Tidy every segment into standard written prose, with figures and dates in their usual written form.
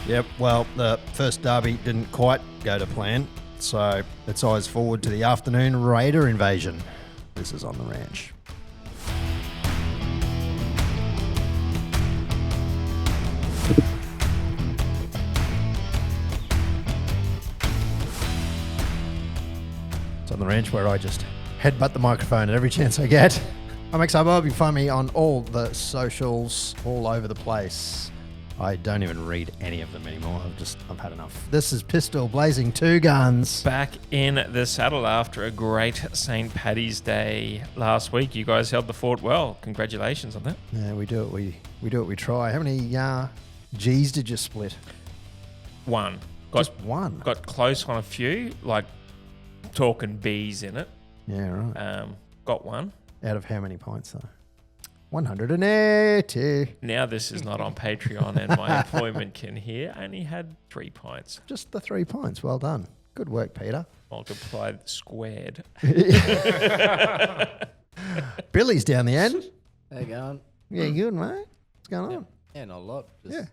Yep, well, the first derby didn't quite go to plan, so it's eyes forward to the afternoon Raider invasion. This is On the Ranch. It's On the Ranch where I just headbutt the microphone at every chance I get. I'm XR. You can find me on all the socials all over the place. I don't even read any of them anymore. I've had enough. This is Pistol Blazing Two Guns. Back in the saddle after a great St. Paddy's Day last week. You guys held the fort well. Congratulations on that. Yeah, we do it. We do it. We try. How many G's did you split? One. Just one. Got close on a few, like talking B's in it. Yeah, right. Got one. Out of how many points though? 180. Now this is not on Patreon and my employment can hear. I only had 3 points. Just the 3 points. Well done. Good work, Peter. Multiplied squared. Billy's down the end. How you going? Yeah, good, mate. What's going on? Yeah, not a lot. Just Yeah.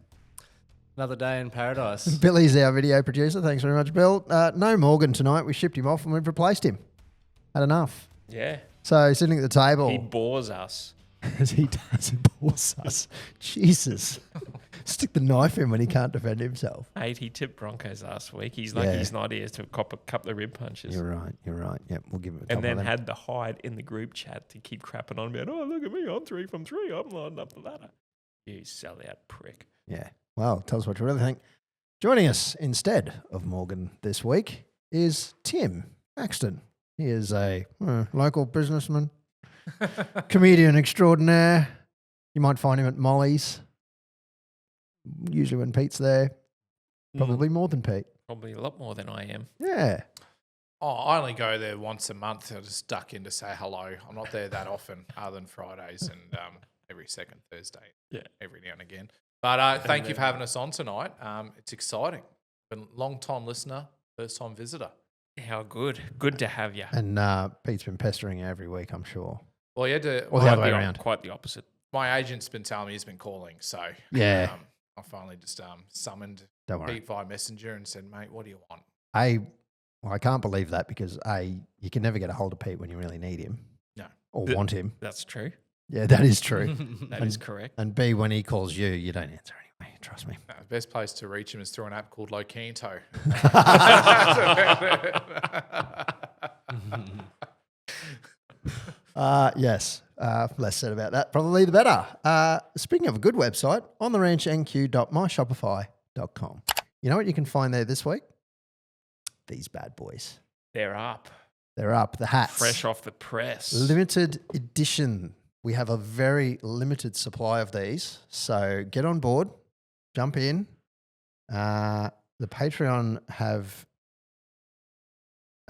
another day in paradise. Billy's our video producer. Thanks very much, Bill. No Morgan tonight. We shipped him off and we've replaced him. Had enough. Yeah. So sitting at the table. He bores us. As he does, he bores us. Jesus. Stick the knife in when he can't defend himself. He tipped Broncos last week. He's lucky he's not here to cop a couple of rib punches. You're right. Yep, we'll give him a couple And then of them. had the hide in the group chat to keep crapping on about, oh, look at me, I'm 3 from 3. I'm lining up the ladder. You sellout prick. Yeah. Well, tell us what you really think. Joining us instead of Morgan this week is Tim Axton. He is a local businessman, comedian extraordinaire. You might find him at Molly's, usually when Pete's there. Probably more than Pete. Probably a lot more than I am. Yeah. Oh, I only go there once a month. I just duck in to say hello. I'm not there that often, other than Fridays and every second Thursday. Yeah. Every now and again. But thank you for having us on tonight. It's exciting. Been a long time listener, first time visitor. How good. Good to have you. And Pete's been pestering you every week, I'm sure. Well, you had to. Or the other way around. Quite the opposite. My agent's been telling me he's been calling, so Yeah. I finally just summoned Don't worry. Pete via messenger and said, "Mate, what do you want?" I can't believe that because you can never get a hold of Pete when you really need him. No. Or want him. That's true. Yeah, that is true. That is correct. And B, when he calls you, you don't answer anyway. Trust me. No, the best place to reach him is through an app called Loquinto. Yes. Less said about that. Probably the better. Speaking of a good website, onthenq.myshopify.com. You know what you can find there this week? These bad boys. They're up. They're up. The hats. Fresh off the press. Limited edition. We have a very limited supply of these. So get on board. Jump in. The Patreon have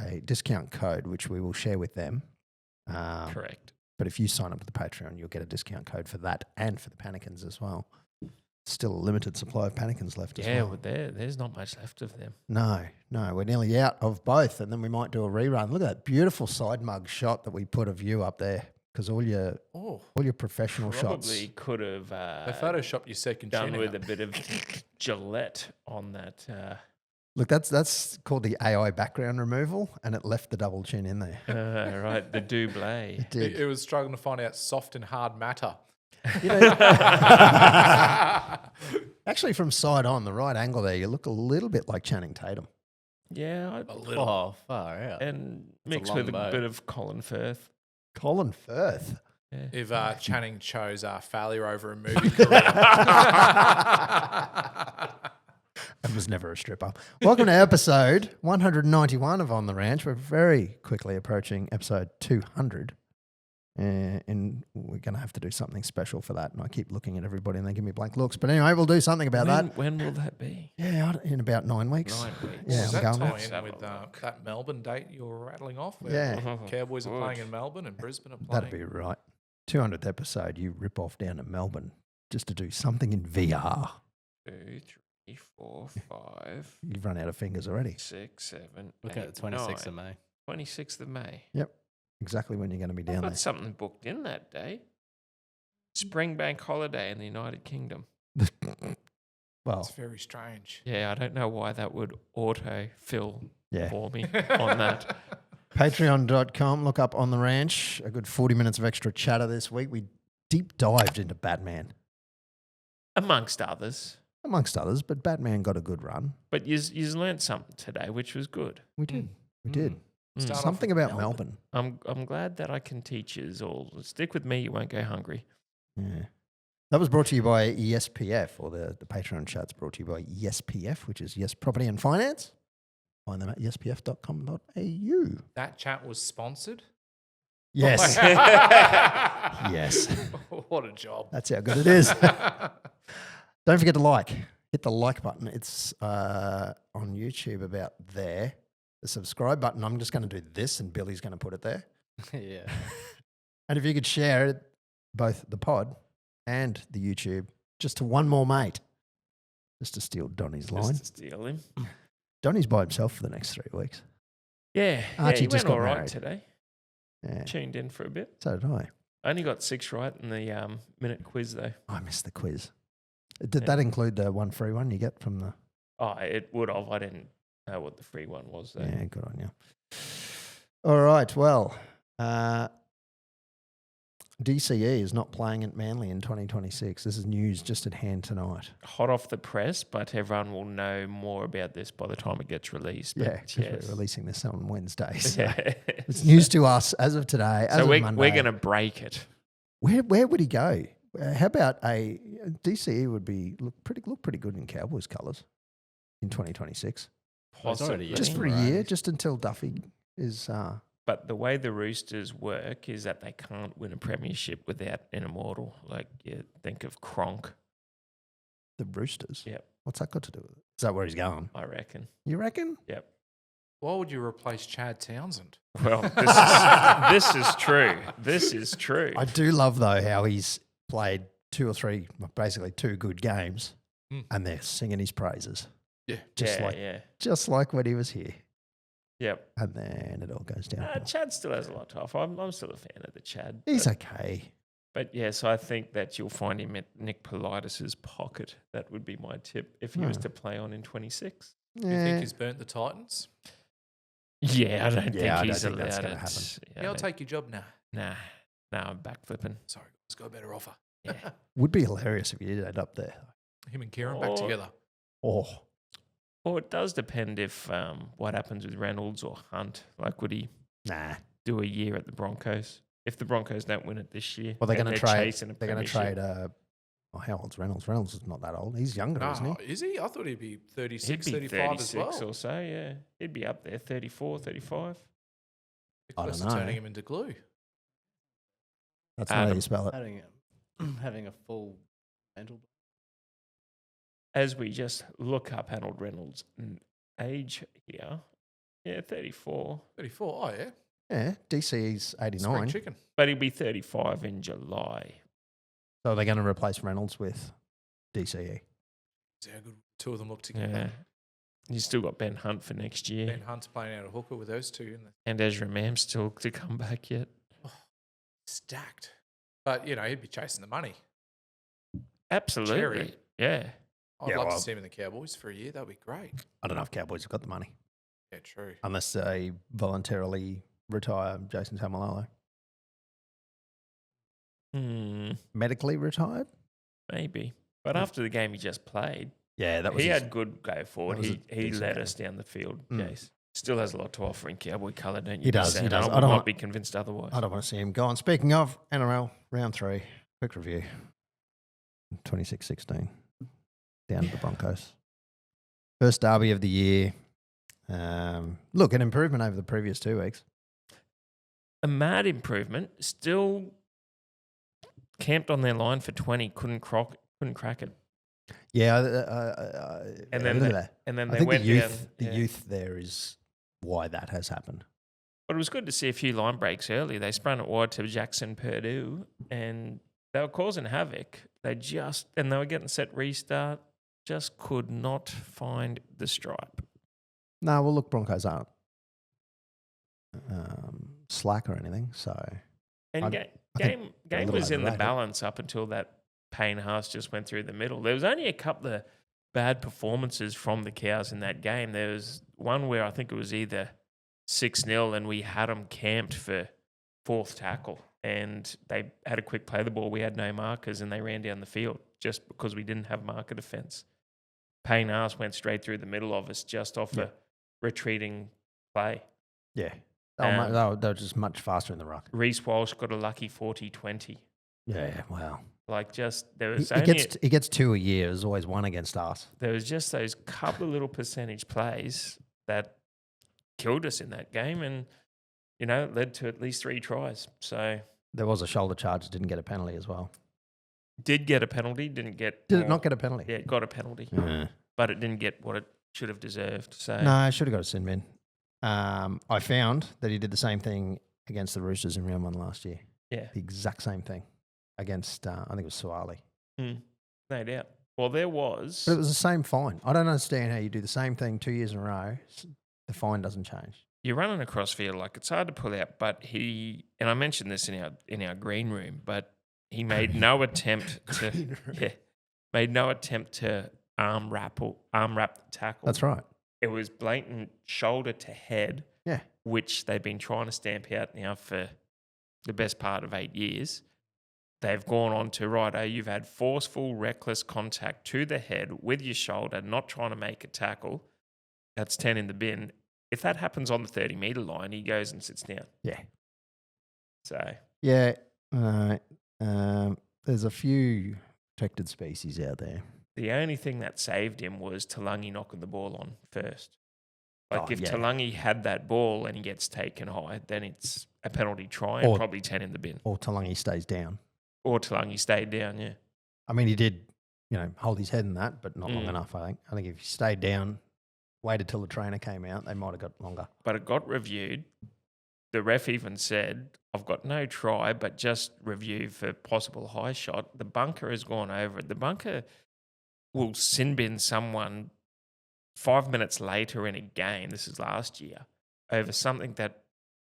a discount code, which we will share with them. Correct. But if you sign up to the Patreon, you'll get a discount code for that and for the pannikins as well. Still a limited supply of pannikins left as well. Yeah, there's not much left of them. No, we're nearly out of both, and then we might do a rerun. Look at that beautiful side mug shot that we put of you up there, because all your professional shots. Probably could have They photoshopped your second done chin with out. a bit of Gillette on that. Look, that's called the AI background removal, and it left the double chin in there. Right, the double. It did. It was struggling to find out soft and hard matter. You know, actually, from side on, the right angle there, you look a little bit like Channing Tatum. Yeah, A little. Oh, far out. and That's a mixed long with a bow. bit of Colin Firth. Colin Firth. Yeah. If Channing chose failure over a movie career. I was never a stripper. Welcome to episode 191 of On the Ranch. We're very quickly approaching episode 200. And we're going to have to do something special for that. And I keep looking at everybody and they give me blank looks. But anyway, we'll do something about that. When will that be? Yeah, in about 9 weeks. 9 weeks. Yeah, Does I'm that going tie with. in with that Melbourne date you were rattling off? Where Yeah. Cowboys are playing in Melbourne and Brisbane are playing. That'd be right. 200th episode, you rip off down to Melbourne just to do something in VR. 2, 3, 4, 5, You've run out of fingers already. 6, 7, Look 8, at the 26th 9. of May. 26th of May. Yep. Exactly when you're going to be I've down got there. something booked in that day. Spring bank holiday in the United Kingdom. Well, It's very strange. Yeah, I don't know why that would auto-fill yeah. for me on that. Patreon.com, look up On the Ranch. A good 40 minutes of extra chatter this week. We deep dived into Batman, Amongst others. amongst others, but Batman got a good run. But you've learned something today, which was good. We did. We did. Start off Something with about Melbourne. I'm glad that I can teach you all. Stick with me, you won't go hungry. Yeah. That was brought to you by ESPF, or the Patreon chat's brought to you by ESPF, which is Yes Property and Finance. Find them at espf.com.au. That chat was sponsored. Yes. Yes. What a job. That's how good it is. Don't forget to like. Hit the like button. It's on YouTube about there. The subscribe button, I'm just going to do this and Billy's going to put it there. Yeah. And if you could share it, both the pod and the YouTube, just to one more mate, just to steal Donny's line. Just to steal him. Donny's by himself for the next 3 weeks. Yeah, Archie he just went got all right married. today. Yeah. Tuned in for a bit. So did I. I only got 6 right in the minute quiz, though. I missed the quiz. Did that include the one free one you get from the... Oh, it would have. I didn't know what the free one was, though. Yeah, good on you. All right, well, DCE is not playing at Manly in 2026. This is news just at hand tonight. Hot off the press, but everyone will know more about this by the time it gets released. Yeah, But 'cause yes. we're releasing this on Wednesday. So Yeah. it's news to us as of today. As So of we're Monday. going to break it. Where would he go? How about a DCE would be look pretty good in Cowboys colours in 2026. Well, it's already Possibly. Just for a Right. year, just until Duffy is But the way the Roosters work is that they can't win a premiership without an immortal. Like, you think of Kronk, the Roosters. Yep. What's that got to do with it? Is that where he's going? I reckon. You reckon? Yep. Why would you replace Chad Townsend? Well, this is true. This is true. I do love though how he's played 2 or 3, basically 2 good games, and they're singing his praises. Yeah. Just like when he was here. Yep. And then it all goes down. Chad still has a lot to offer. I'm still a fan of the Chad. He's okay. But yes, I think that you'll find him at Nick Politis' pocket. That would be my tip if he was to play on in 26. Do you think he's burnt the Titans? Yeah, I don't Yeah, think I don't he's think that's allowed gonna it. happen. Yeah, Yeah, I'll take your job now. Nah, I'm back flipping. Sorry, let's got a better offer. Yeah. Would be hilarious if you did end up there. Him and Kieran back together. Oh, Or it does depend if what happens with Reynolds or Hunt. Like, would he nah. do a year at the Broncos? If the Broncos don't win it this year, Well, they're and going to trade. chasing a They're going to premiership, trade. How old's Reynolds? Reynolds is not that old. He's younger, isn't No, he? is he? I thought he'd be 36, he'd be 35 36 as well. or so, yeah. He'd be up there, 34, 35. I don't Close to know. turning him into glue. That's not how you Adam. spell it. Having a full mental. As we just look up Arnold Reynolds' age here, yeah, 34. 34, oh yeah. Yeah, DC's Spring 89. chicken. But he'll be 35 in July. So they're going to replace Reynolds with DCE. See how good two of them look together. Yeah. You still got Ben Hunt for next year. Ben Hunt's playing out a hooker with those two. And And Ezra Mam still to come back yet. stacked. But, you know, he'd be chasing the money. Absolutely. Cherry. Yeah. I'd Yeah, love well- to see him in the Cowboys for a year. That'd be great. I don't know if Cowboys have got the money Yeah, true. unless they voluntarily retire Jason Tamalolo. Medically retired? Maybe. But Yeah. after the game he just played, Yeah, that was he his- had good go forward. was a He decent led game. us down the field, Mm. Jace. Still has a lot to offer in cowboy colour, don't you? He does, Sam? he does. I I would don't not want- be convinced otherwise. I don't want to see him go on. Speaking of NRL, round 3, quick review. 26-16, down to the Broncos. First derby of the year. Look, an improvement over the previous 2 weeks. A mad improvement. Still camped on their line for 20. Couldn't crack it. Yeah, And then And then I they think went the youth, down. the yeah. youth there is why that has happened. But it was good to see a few line breaks early. They sprung it wide to Jackson Purdue and they were causing havoc. They were getting set restart, just could not find the stripe. No, well, look, Broncos aren't slack or anything, so And I game they're a little was in the overrated. balance up until that Payne Haas just went through the middle. There was only a couple of bad performances from the Cows in that game. There was one where I think it was either 6-0 and we had them camped for fourth tackle and they had a quick play the ball. We had no markers and they ran down the field just because we didn't have marker defence. Payne Arse went straight through the middle of us just off a retreating play. Yeah. They were just much faster in the ruck. Reece Walsh got a lucky 40-20. Yeah, wow. Like just there He, was he gets 2 a year. There's always one against us. there was just those couple of little percentage plays that killed us in that game, and led to at least 3 tries. So There was a shoulder charge that didn't get a penalty as well. did get a penalty, didn't get. Did it not get a penalty? Yeah, it got a penalty, Yeah. but it didn't get what it should have deserved. So No, I should have got a sin bin. I found that he did the same thing against the Roosters in round 1 last year. yeah, The exact same thing against, I think it was Suwali. no doubt. Well, there was. But it was the same fine. I don't understand how you do the same thing 2 years in a row. The fine doesn't change. You're running across field, like it's hard to pull out, but and I mentioned this in our green room, but he made no attempt to made no attempt to arm wrap the tackle. That's right. It was blatant shoulder to head, Yeah. which they've been trying to stamp out now for the best part of 8 years. They've gone on to, righto, you've had forceful, reckless contact to the head with your shoulder, not trying to make a tackle. That's 10 in the bin. If that happens on the 30-metre line, he goes and sits down. Yeah. So, Yeah. There's a few protected species out there. the only thing that saved him was Talangi knocking the ball on first. Like, Oh, if yeah. Talangi had that ball and he gets taken high, then it's a penalty try and Or- probably 10 in the bin. Or Talangi stays down. Or Talangi stayed down, yeah. I mean, he did, hold his head in that, but not long Mm. enough, I think. I think if he stayed down, waited till the trainer came out, they might have got longer. But it got reviewed. The ref even said, I've got no try, but just review for possible high shot. The bunker has gone over it. The bunker will sin bin someone 5 minutes later in a game, this is last year, over something that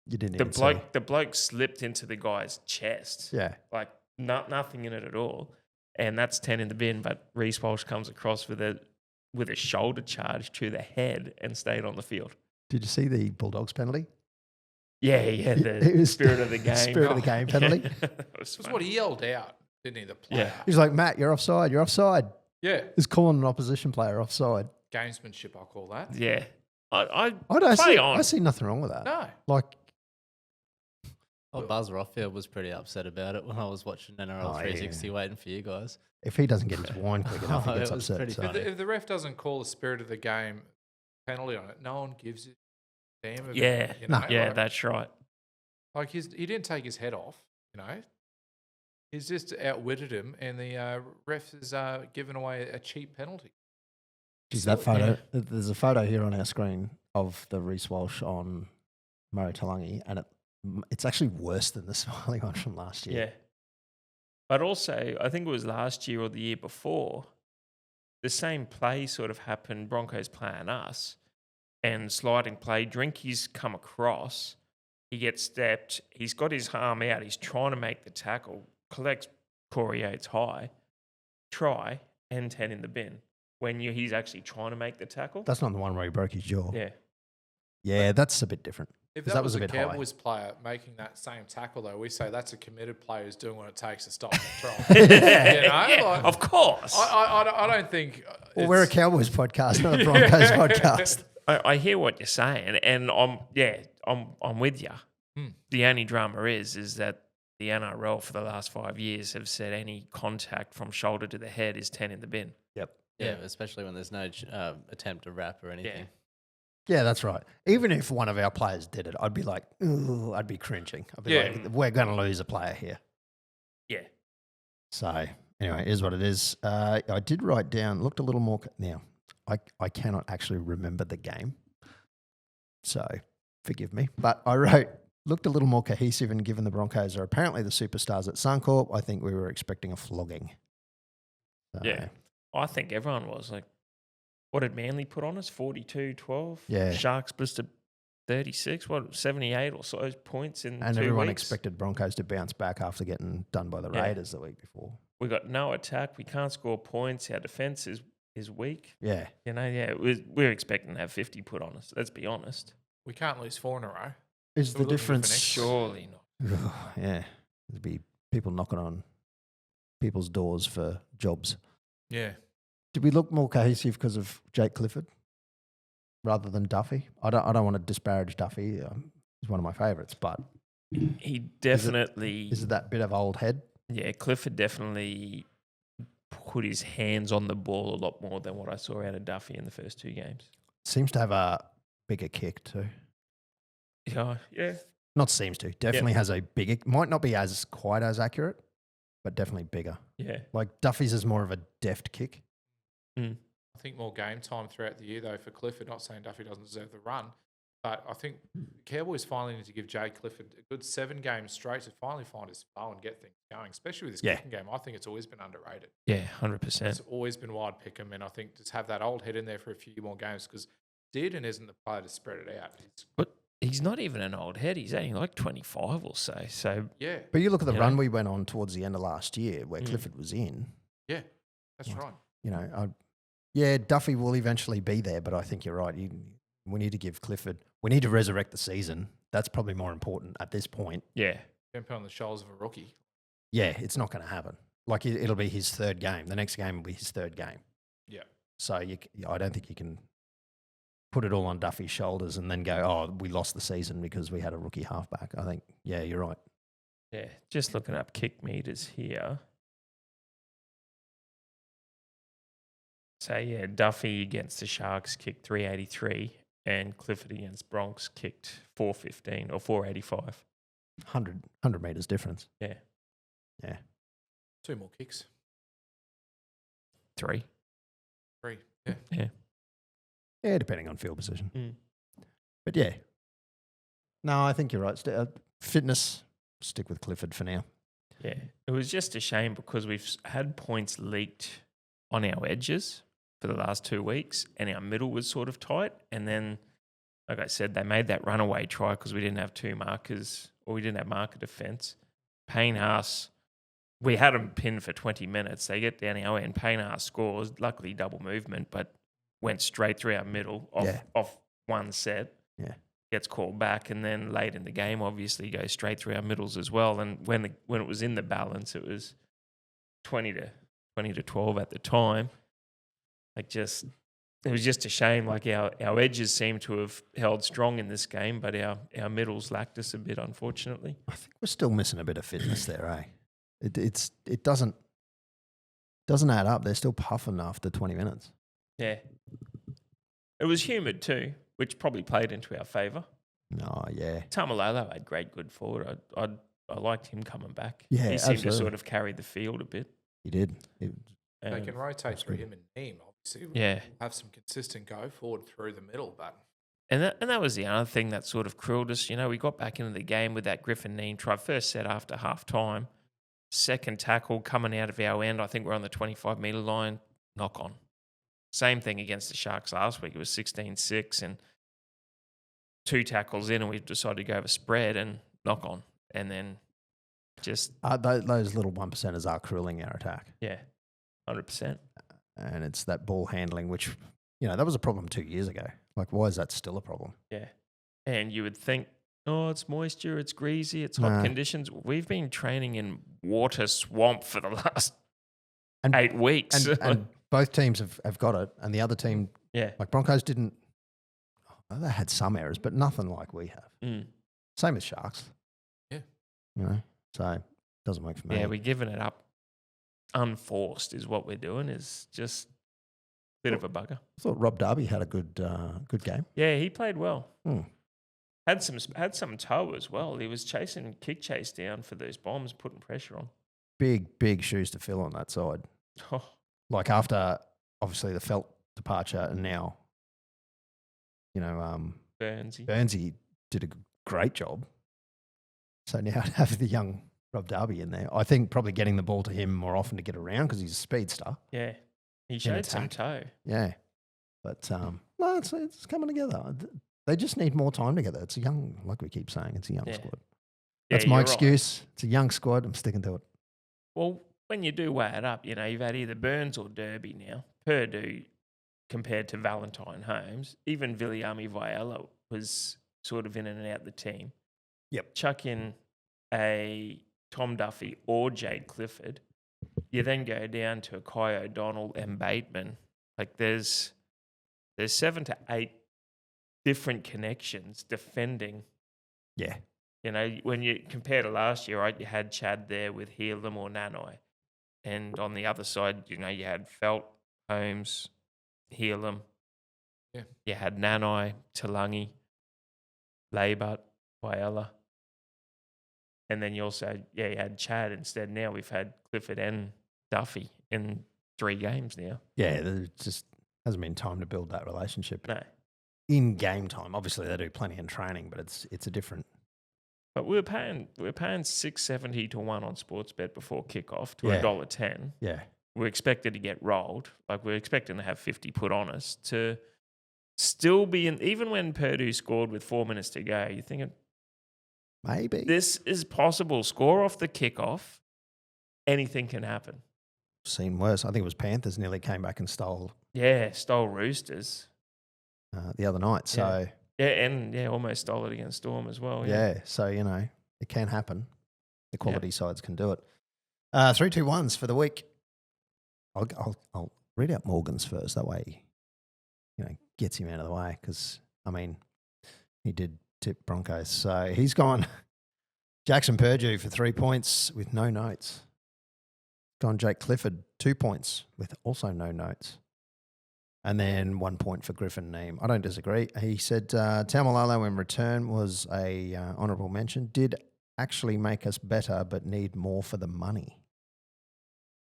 You didn't the even see. bloke slipped into the guy's chest. Yeah. Like nothing in it at all. And that's 10 in the bin, but Reece Walsh comes across with a shoulder charge to the head and stayed on the field. Did you see the Bulldogs penalty? Yeah, It the was spirit of the game. Spirit of the game penalty. That was That's funny. what he yelled out, didn't he? The player. Yeah. He's like, Matt, you're offside. You're offside. Yeah. He's calling an opposition player offside. Gamesmanship, I'll call that. Yeah. I I don't play see, on. I see nothing wrong with that. No. Like, Buzz Rothfield was pretty upset about it when I was watching NRL Oh, 360 waiting for you guys. if he doesn't get his wine quick enough, he Oh, gets it was upset. pretty So. funny. If the ref doesn't call the spirit of the game penalty on it, no one gives it a damn. About Yeah. it, you know? yeah, like, that's right. like he didn't take his head off. He's just outwitted him, and the ref has given away a cheap penalty. Geez, that So- photo. yeah. There's a photo here on our screen of the Reece Walsh on Murray Talangi, and it's actually worse than the Smiley one from last year. Yeah. But also, I think it was last year or the year before, the same play sort of happened, Broncos playing us, and sliding play, Drinky's come across, he gets stepped, he's got his arm out, he's trying to make the tackle, collects Corey Oates high, try, and 10 in the bin, when he's actually trying to make the tackle. That's not the one where he broke his jaw. Yeah. Yeah, that's a bit different. If 'Cause that that was was a a bit high. Cowboys player making that same tackle, though, we say that's a committed player who's doing what it takes to stop the try. Yeah, Like, of course. I don't think. Well, we're a it's- Cowboys podcast, not a Broncos podcast. I hear what you're saying, and I'm with you. Hmm. The only drama is that the NRL for the last 5 years have said any contact from shoulder to the head is 10 in the bin. Yep. Yeah, especially when there's no attempt to wrap or anything. Yeah, that's right. Even if one of our players did it, I'd be like, ooh, I'd be cringing. I'd be Yeah. like, we're going to lose a player here. Yeah. So anyway, it is what it is. I did write down, looked a little more. Now, I cannot actually remember the game. So forgive me. But I wrote, looked a little more cohesive, and given the Broncos are apparently the superstars at Suncorp, I think we were expecting a flogging. So, Yeah. I think everyone was like, what did Manly put on us? 42-12? Yeah. Sharks blistered 36, 78 or so points in And 2 everyone weeks. expected Broncos to bounce back after getting done by the Yeah. Raiders the week before. We got no attack. We can't score points. Our defence is is weak. Yeah. We're expecting to have 50 put on us. Let's be honest. We can't lose 4 in a row. Is So the we're looking for difference? next Surely not. Yeah. There'd be people knocking on people's doors for jobs. Yeah. Did we look more cohesive because of Jake Clifford rather than Duffy? I don't want to disparage Duffy. He's one of my favourites, but He definitely. is it that bit of old head? Yeah, Clifford definitely put his hands on the ball a lot more than what I saw out of Duffy in the first 2 games. Seems to have a bigger kick too. Yeah. Not seems to. Definitely has a bigger. Might not be as quite as accurate, but definitely bigger. Yeah. Like Duffy's is more of a deft kick. Mm. I think more game time throughout the year, though, for Clifford. Not saying Duffy doesn't deserve the run, but I think Cowboys finally need to give Jay Clifford a good 7 games straight to finally find his flow and get things going, especially with his kicking game. I think it's always been underrated. Yeah, 100%. It's always been wide pick him, and I think just have that old head in there for a few more games because Dearden isn't the player to spread it out. But he's not even an old head. He's only like 25 or so. So, Yeah, But you look at the You run know? we went on towards the end of last year where Mm. Clifford was in. yeah, that's right. You know, yeah, Duffy will eventually be there, but I think you're right. We need to give Clifford, we need to resurrect the season. That's probably more important at this point. yeah. Don't put on the shoulders of a rookie. Yeah, it's not going to happen. Like it'll be his 3rd game. The next game will be his 3rd game. Yeah. So I don't think you can put it all on Duffy's shoulders and then go, oh, we lost the season because we had a rookie halfback. I think, yeah, you're right. Yeah. Just looking up kick meters here. So, yeah, Duffy against the Sharks kicked 383 and Clifford against Bronx kicked 415 or 485. 100 metres difference. Yeah. Yeah. 2 more kicks. 3. 3. Yeah. Yeah. Yeah, depending on field position. Mm. But yeah. No, I think you're right. Fitness, stick with Clifford for now. Yeah. It was just a shame because we've had points leaked on our edges for the last 2 weeks and our middle was sort of tight. And then, like I said, they made that runaway try because we didn't have 2 markers or we didn't have marker defense. Payne Haas, we had them pinned for 20 minutes. They get down our end. Payne Haas scores, luckily double movement, but went straight through our middle off one set. Yeah. Gets called back, and then late in the game, obviously, goes straight through our middles as well. And when it was in the balance, it was 20 to 12 at the time. It was just a shame. Like our edges seem to have held strong in this game, but our middles lacked us a bit, unfortunately. I think we're still missing a bit of fitness there, eh? It doesn't add up. They're still puffing after 20 minutes. Yeah. It was humid too, which probably played into our favour. No, yeah. Tamalolo had great good forward. I liked him coming back. Yeah, he seemed to absolutely. sort of carry the field a bit. He did. They can rotate that's through good. him and Neem, obviously. Yeah. Have some consistent go forward through the middle, but And that was the other thing that sort of crippled us. You know, we got back into the game with that Griffin Neem try. First set after half time. Second tackle coming out of our end. I think we're on the 25-metre line. Knock on. Same thing against the Sharks last week. It was 16-6 and 2 tackles in and we decided to go over spread and knock on. And then just, Those little 1%ers are crueling our attack. yeah, 100%. And it's that ball handling, which, that was a problem 2 years ago. Like, why is that still a problem? Yeah. And you would think, oh, it's moisture, it's greasy, it's hot Nah. conditions. We've been training in water swamp for the last And- 8 weeks. And both teams have got it. And the other team, yeah. like Broncos didn't, they had some errors, but nothing like we have. Mm. Same as Sharks. Yeah. So it doesn't work for me. Yeah, we're giving it up unforced is what we're doing, is just a bit of a bugger. I thought Rob Darby had a good game. Yeah, he played well. Hmm. Had some toe as well. He was chasing kick chase down for those bombs, putting pressure on. Big shoes to fill on that side. Oh, Like after, obviously, the Felt departure and now, Burnsy. Burnsy did a great job. So now to have the young Rob Darby in there, I think probably getting the ball to him more often to get around because he's a speedster. Yeah. He showed some toe. Yeah. But, well, it's coming together. They just need more time together. It's a young, like we keep saying, it's a young Yeah. squad. Yeah, That's my you're right. excuse. It's a young squad. I'm sticking to it. Well, when you do weigh it up, you know, you've had either Burns or Derby now. Purdue compared to Valentine Holmes, even Viliami Viella was sort of in and out the team. Yep. Chuck in a Tom Duffy or Jade Clifford. You then go down to a Kai O'Donnell and Bateman. Like there's 7 to 8 different connections defending. Yeah. You know, when you compare to last year, right, you had Chad there with Helam or Nanai. And on the other side, you know, you had Felt, Holmes, Helam. Yeah. You had Nanai, Talangi, Labut, Viella. And then you also, you had Chad instead. Now we've had Clifford and Duffy in 3 games now. Yeah, there just hasn't been time to build that relationship. No. In game time, obviously they do plenty in training, but it's a different. But we were paying $6.70 to 1 on Sportsbet before kickoff to Yeah. $1.10. Yeah. We're expected to get rolled. Like we're expecting to have 50 put on us to still be in. Even when Purdue scored with 4 minutes to go, you're thinking Maybe. this is possible. Score off the kickoff, anything can happen. Seen worse. I think it was Panthers nearly came back and stole Yeah, stole Roosters. the other night. So Yeah, and almost stole it against Storm as well. yeah. So you know it can happen. The quality sides can do it. 3-2-1s for the week. I'll read out Morgan's first. That way, you know, gets him out of the way because I mean he did tip Broncos. So he's gone Jackson Purdue for 3 points with no notes. Gone Jake Clifford 2 points with also no notes. And then 1 point for Griffin Neem. I don't disagree. He said Taumalolo in return was a honourable mention. Did actually make us better, but need more for the money.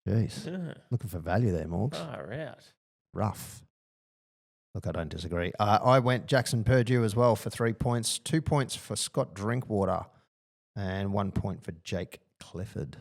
Jeez. Yeah. Looking for value there, Morgs. Far out. Rough. Look, I don't disagree. I went Jackson Purdue as well for 3 points. 2 points for Scott Drinkwater and 1 point for Jake Clifford.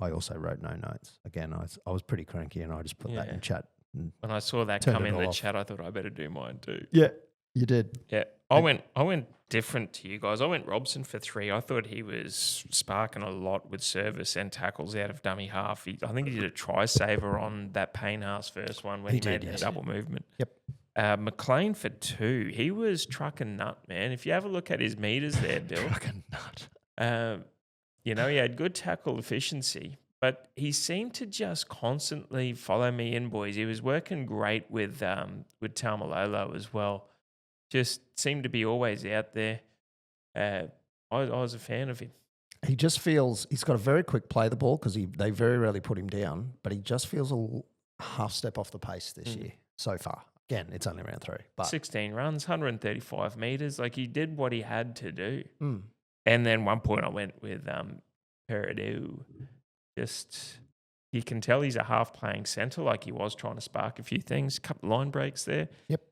I also wrote no notes. Again, I was pretty cranky and I just put that in chat. When I saw that Turned come it in the all off. chat, I thought I better do mine too. Yeah, you did. Yeah, I went different to you guys. I went Robson for 3. I thought he was sparking a lot with service and tackles out of dummy half. I think he did a try saver on that Payne Haas first one when He he did, made yes. the double movement. Yep. McLean for 2. He was trucking nut, man. If you have a look at his meters there, Bill. Fucking nut. You know, he had good tackle efficiency, but he seemed to just constantly follow me in, boys. He was working great with Taumalolo as well. Just seemed to be always out there. I was a fan of him. He just feels he's got a very quick play the ball because they very rarely put him down, but he just feels a half step off the pace this year so far. Again, it's only round 3. But 16 runs, 135 metres. Like he did what he had to do. Mm. And then 1 point I went with Purdue. Just, you can tell he's a half-playing centre, like he was trying to spark a few things. A couple line breaks there. Yep.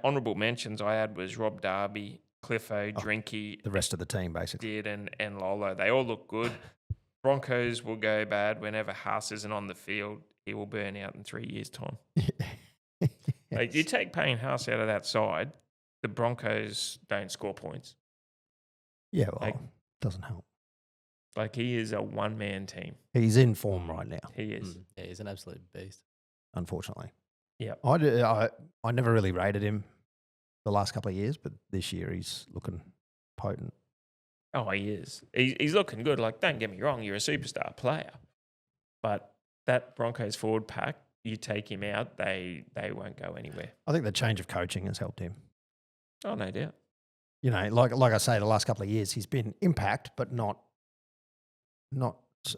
Honourable mentions I had was Rob Darby, Cliffo, Drinky, the rest of the team, basically. Did and Lolo. They all look good. Broncos will go bad whenever Haas isn't on the field. He will burn out in 3 years' time. Like you take Payne Haas out of that side, the Broncos don't score points. Yeah, well, Like- doesn't help. Like he is a one-man team. He's in form right now, He is. Yeah, he's an absolute beast. unfortunately. Yep. I never really rated him the last couple of years, but this year he's looking potent. Oh, he is. He's looking good. Like, don't get me wrong, you're a superstar player. But that Broncos forward pack, you take him out, they won't go anywhere. I think the change of coaching has helped him. Oh, no doubt. You know, like I say, the last couple of years he's been impact, but not.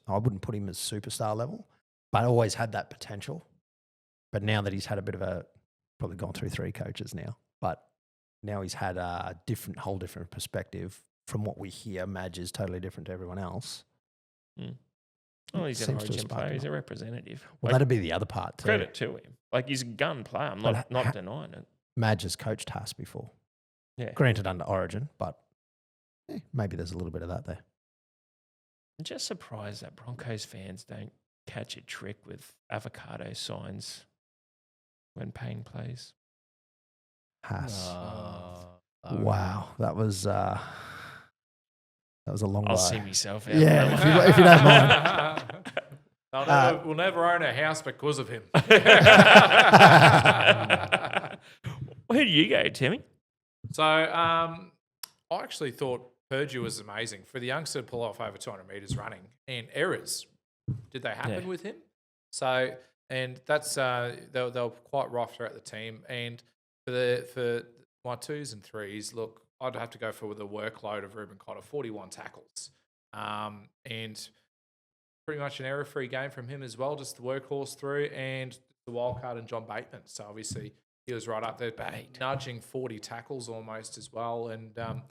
I wouldn't put him as superstar level, but always had that potential. But now that he's had a bit of probably gone through 3 coaches now, but now he's had a whole different perspective from what we hear. Madge is totally different to everyone else. Oh, he's an Seems to have origin sparked player. him He's a up. representative. Well, Like, that'd be the other part too. credit to him. Like, he's a gun player. I'm But not denying it. Madge has coached Haas before. Yeah. Granted under Origin, but maybe there's a little bit of that there. I'm just surprised that Broncos fans don't catch a trick with avocado signs when Payne plays. Haas. Oh, Wow, that was a long I'll way. see myself out. Yeah, on that if one. you don't mind. We'll never own a house because of him. Who do you go, Timmy? So I actually thought Purdue was amazing for the youngster to pull off over 200 meters running and errors. Did they happen with him? So and that's they were quite rough throughout the team. And for my 2s and 3s, look, I'd have to go for the workload of Ruben Cotter, 41 tackles, and pretty much an error-free game from him as well. Just the workhorse through and the wildcard and John Bateman. So obviously he was right up there, nudging 40 tackles almost as well. And I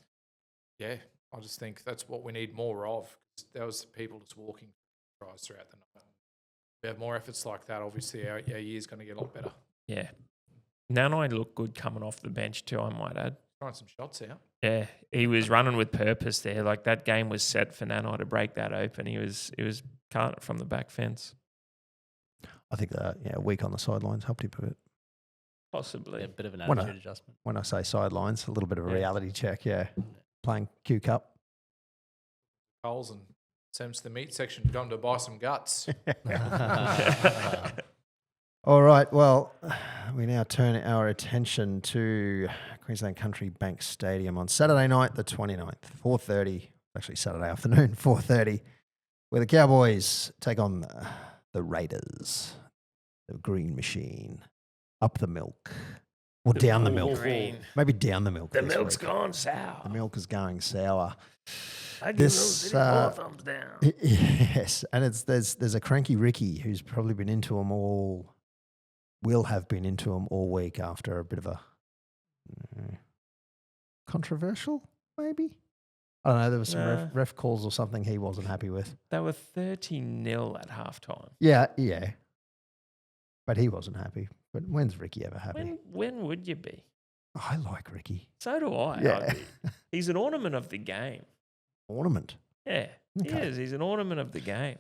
just think that's what we need more of. There was people just walking tries throughout the night. If we have more efforts like that, obviously our year's going to get a lot better. Yeah. Nanai looked good coming off the bench too, I might add. Trying some shots out. Yeah, he was running with purpose there. Like that game was set for Nanai to break that open. He was carting it from the back fence. I think that a week on the sidelines helped him a bit. Possibly. Yeah, a bit of an When attitude adjustment. When I say sidelines, a little bit of a Yeah. reality check. Yeah, playing Q Cup. Coles and send him to the meat section to come to buy some guts. All right. Well, we now turn our attention to Queensland Country Bank Stadium on Saturday night, the 29th, 4:30. Actually, Saturday afternoon, 4:30, where the Cowboys take on the Raiders, the Green Machine, up the milk or down the milk. Green. Maybe down the milk. The this milk's week. gone sour. The milk is going sour. I give This, those 4 thumbs down. Yes, and there's a cranky Ricky who's probably been into them all. Will have been into them all week after a bit of a controversial, maybe. I don't know. There was some ref calls or something he wasn't happy with. They were 30-0 at halftime. Yeah, but he wasn't happy. But when's Ricky ever happy? When would you be? I like Ricky. So do I. Yeah. He's an ornament of the game. Ornament. Yeah, he Okay. is. He's an ornament of the game.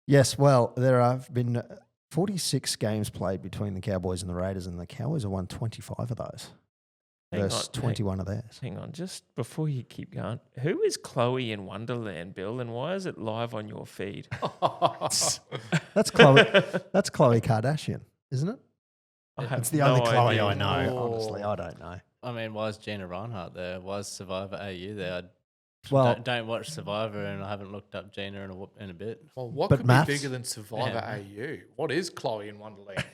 Yes, well, there have been 46 games played between the Cowboys and the Raiders, and the Cowboys have won 25 of those versus 21 of theirs. Hang on, just before you keep going, who is Chloe in Wonderland, Bill, and why is it live on your feed? That's Chloe. That's Chloe Kardashian, isn't it? I have It's the only no Chloe idea. I know. Oh. Honestly, I don't know. I mean, why is Gina Reinhardt there? Why is Survivor AU there? Well, Don't watch Survivor, and I haven't looked up Gina in a bit. Well, what But could maths? be bigger than Survivor AU? What is Chloe in Wonderland?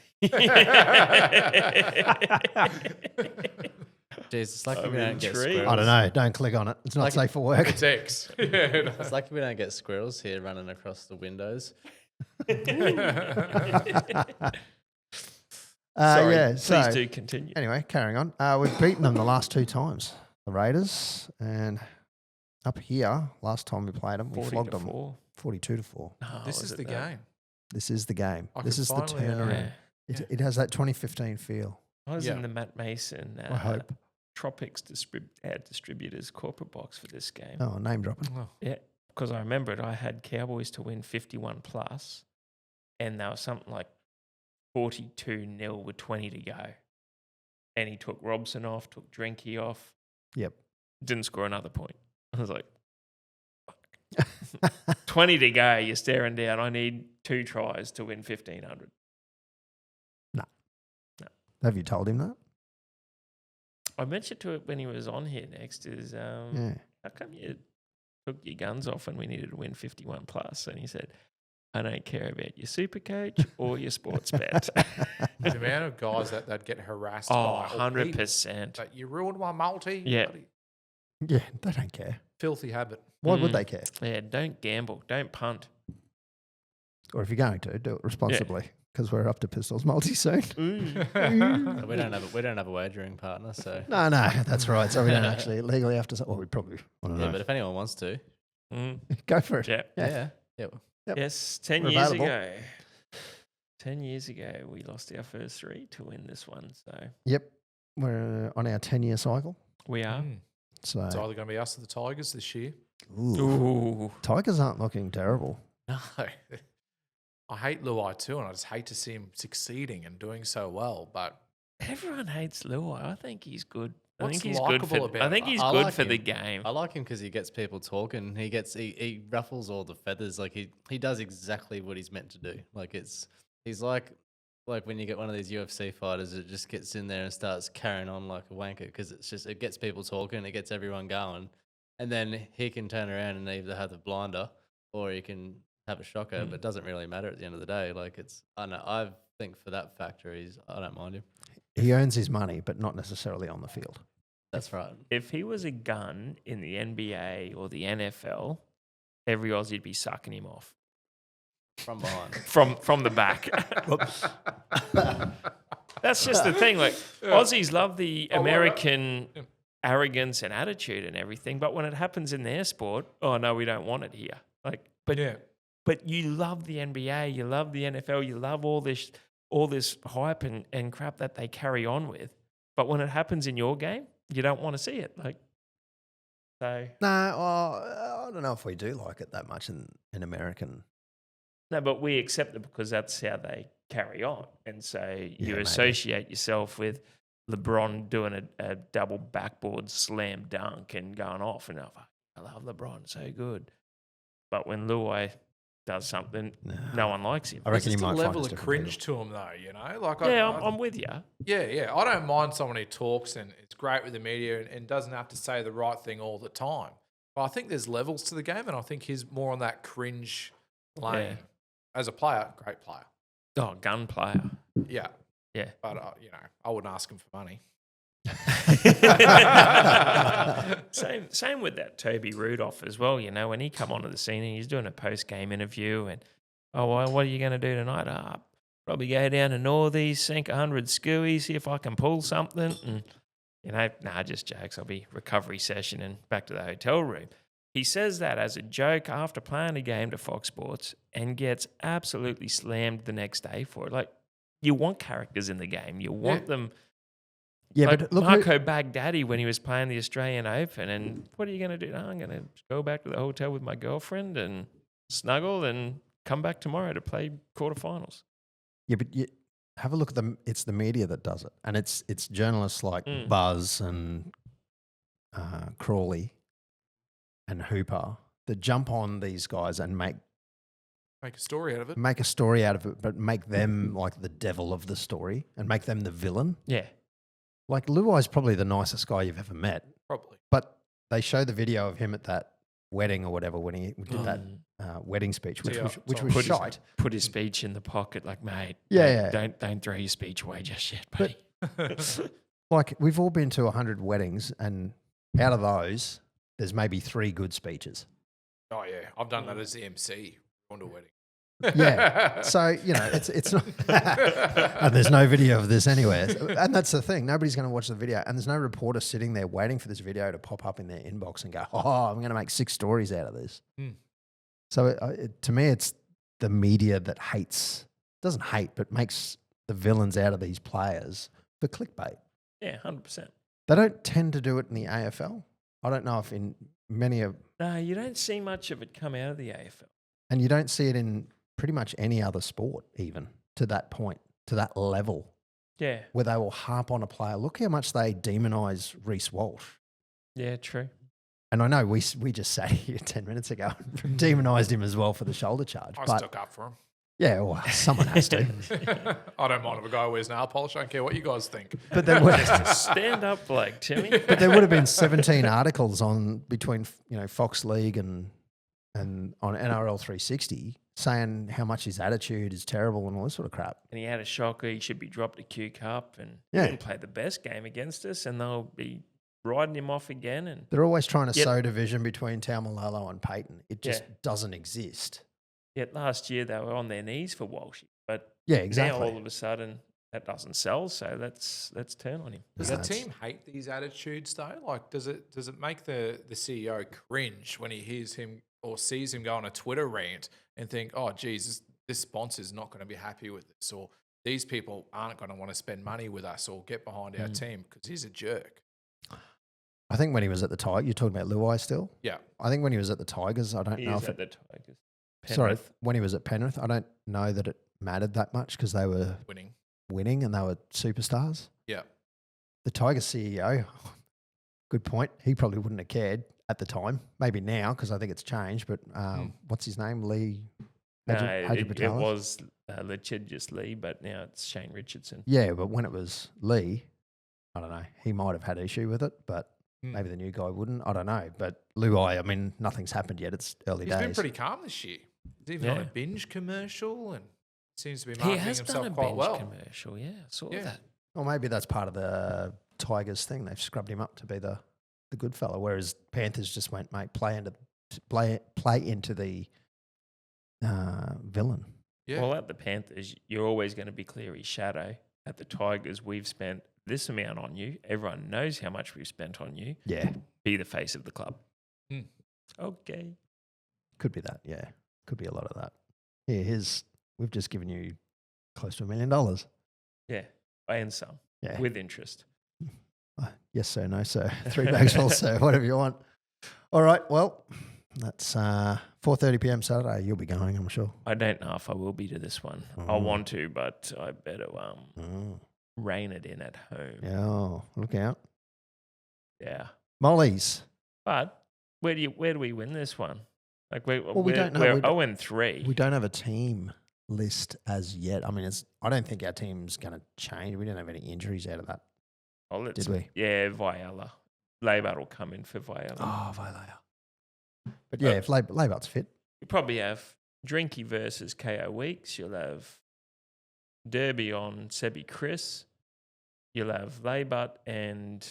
Jeez, it's like I'm we don't get intrigued. squirrels. I don't know. Don't click on it. It's not Like- safe for work. It's X. Yeah, It's like we don't get squirrels here running across the windows. Sorry, yeah. please So do continue. anyway, carrying on. We've beaten them the last 2 times, the Raiders, and up here last time we played them, we 40 flogged to them 4. 42-4. No, this was is it the that? game. This is the game. I This can is the finally, turnaround. Yeah. It has that 2015 feel. I was Yeah. in the Matt Mason I hope. Tropics distributors corporate box for this game. Oh, name dropping. Oh, Yeah, because I remembered I had Cowboys to win 51 plus, and there was something like 42-0 with 20 to go. And he took Robson off, took Drinky off, Yep. didn't score another point. I was like, fuck. 20 to go, you're staring down. I need 2 tries to win 1,500. Have you told him that? I mentioned to it when he was on here next is, Yeah. how come you took your guns off when we needed to win 51 plus? And he said, I don't care about your super coach or your sports bet. the amount of guys that get harassed Oh, by or people 100%. that you ruined my multi. Yeah. Bloody Yeah, they don't care. filthy habit. Why would Mm. they care? Yeah, don't gamble. Don't punt. Or if you're going to, do it responsibly because we're up to pistols multi soon. But we don't have a wagering partner, so No, that's right. So we don't actually legally have to. Well, we probably. I don't yeah. know. But if anyone wants to, Mm. Go for it. Yeah. Yeah. yeah. Yep. Yes, 10 We're years available. ago. 10 years ago, we lost our first 3 to win this one. So Yep. We're on our 10-year cycle. we are. Mm. So It's either going to be us or the Tigers this year. ooh, Ooh. Tigers aren't looking terrible. No. I hate Luai too, and I just hate to see him succeeding and doing so well. But Everyone hates Luai. I think he's good. I What's think he's good for. likeable I about think him? he's I good like for the him. game. I like him because he gets people talking. He ruffles all the feathers. Like he does exactly what he's meant to do. Like he's like when you get one of these UFC fighters that just gets in there and starts carrying on like a wanker because it gets people talking, it gets everyone going, and then he can turn around and either have the blinder or he can have a shocker. But it doesn't really matter at the end of the day. Like I don't know. I think for that factor, I don't mind him. He earns his money, but not necessarily on the field. That's right. If he was a gun in the NBA or the NFL, every Aussie'd be sucking him off From behind. from the back. That's just the thing. Like Aussies love the American arrogance and attitude and everything, but when it happens in their sport, oh no, we don't want it here. Like, but you love the NBA, you love the NFL, you love all this hype and crap that they carry on with. But when it happens in your game, you don't want to see it. Like, so No, I don't know if we do like it that much in American. no, but we accept it because that's how they carry on, and so you maybe. associate yourself with LeBron doing a double backboard slam dunk and going off, and I love LeBron, so good. But when Luai does something, no one likes him. I reckon There's you just might a find level us of different cringe people. to him, though. You know, like Yeah, I, I'm with you. yeah. I don't mind someone who talks and it's great with the media and doesn't have to say the right thing all the time. But I think there's levels to the game, and I think he's more on that cringe lane. Yeah. As a player, great player. Oh, gun player. Yeah, Yeah. but I wouldn't ask him for money. Same with that Toby Rudolph as well. You know, when he come onto the scene and he's doing a post game interview, and well, what are you going to do tonight? Probably go down to Northies, sink 100 skewies, see if I can pull something. And just jokes. I'll be recovery session and back to the hotel room. He says that as a joke after playing a game to Fox Sports and gets absolutely slammed the next day for it. Like, you want characters in the game. You want them. Yeah, Like but look, Marco Baghdadi when he was playing the Australian Open. And what are you going to do? No, I'm going to go back to the hotel with my girlfriend and snuggle and come back tomorrow to play quarterfinals. yeah, but have a look at them. It's the media that does it, and it's journalists like Buzz and Crawley and Hooper that jump on these guys and make Make a story out of it. make a story out of it, but make them like the devil of the story and make them the villain. Yeah. Like Luai's probably the nicest guy you've ever met, Probably. but they show the video of him at that wedding or whatever when he did that wedding speech, which was shite. Put his speech in the pocket, like, mate. Yeah, Don't throw your speech away just yet, buddy. Like we've all been to 100 weddings, and out of those, there's maybe 3 good speeches. Oh yeah, I've done that as the MC on a wedding. Yeah. So, it's not, and there's no video of this anywhere. And that's the thing. Nobody's going to watch the video. And there's no reporter sitting there waiting for this video to pop up in their inbox and go, I'm going to make 6 stories out of this. So to me, it's the media that doesn't hate, but makes the villains out of these players for clickbait. Yeah, 100%. They don't tend to do it in the AFL. I don't know if in many of, No, you don't see much of it come out of the AFL. and you don't see it in pretty much any other sport, even to that point, to that level, Yeah. where they will harp on a player. Look how much they demonise Reece Walsh. Yeah, true. And I know we just sat here 10 minutes ago and demonised him as well for the shoulder charge. I but stuck up for him. yeah, well, someone has to. I don't mind if a guy wears nail polish. I don't care what you guys think. But there would, Stand up, Blake, Timmy. but there would have been 17 articles on between Fox League and on NRL 360 saying how much his attitude is terrible and all this sort of crap. And he had a shocker. He should be dropped a Q Cup, and Yeah. he didn't play the best game against us, and they'll be riding him off again. And They're always trying to Yep. sow division between Taumalolo and Payton. It just doesn't exist. yet last year they were on their knees for Walshy, but Yeah, now exactly. all of a sudden that doesn't sell. So let's turn on him. Does No, the it's- team hate these attitudes though? Like, does it make the CEO cringe when he hears him or sees him go on a Twitter rant and think, oh, geez, this sponsor's not going to be happy with this, or these people aren't going to want to spend money with us or get behind our team because he's a jerk. I think when he was at the Tigers, you're talking about Luai still? Yeah. I think when he was at the Tigers, I don't He know is if at the Tigers. sorry, Penrith. when he was at Penrith, I don't know that it mattered that much because they were Winning. winning and they were superstars. Yeah. The Tigers CEO, Good point. He probably wouldn't have cared at the time. Maybe now, because I think it's changed. But what's his name? Lee No, Hadji it was litigious Lee, but now it's Shane Richardson. Yeah, but when it was Lee, I don't know. He might have had issue with it, but maybe the new guy wouldn't. I don't know. But Luai, I mean, nothing's happened yet. It's early He's days. been pretty calm this year. He's even on a binge commercial and seems to be He marketing has done himself a quite bench well. commercial. Yeah, I saw Yeah. that. Well, maybe that's part of the Tigers thing. They've scrubbed him up to be the good fella, whereas Panthers just went, mate, play into the villain. Yeah. Well, at the Panthers, you're always going to be Cleary's shadow. At the Tigers, we've spent this amount on you. Everyone knows how much we've spent on you. Yeah, Be the face of the club. Mm. Okay. could be that. Yeah, could be a lot of that. Yeah, we've just given you close to $1 million. Yeah, and some Yeah. with interest. Yes, sir. No, sir. 3 bags full, sir. Whatever you want. All right. Well, that's 4:30 p.m. Saturday. You'll be going, I'm sure. I don't know if I will be to this one. I want to, but I better rein it in at home. Yeah. Oh, look out. Yeah. Molly's. But where do we win this one? Like we don't know. We're We don't- 0-3. We don't have a team list as yet. I mean, I don't think our team's going to change. We didn't have any injuries out of that. Oh, Did we? Yeah, Viala. Labour will come in for Viala. Oh, Valea. But yeah, if Labour's fit. You probably have Drinky versus KO Weeks. You'll have Derby on Sebi Chris. You'll have Laybut and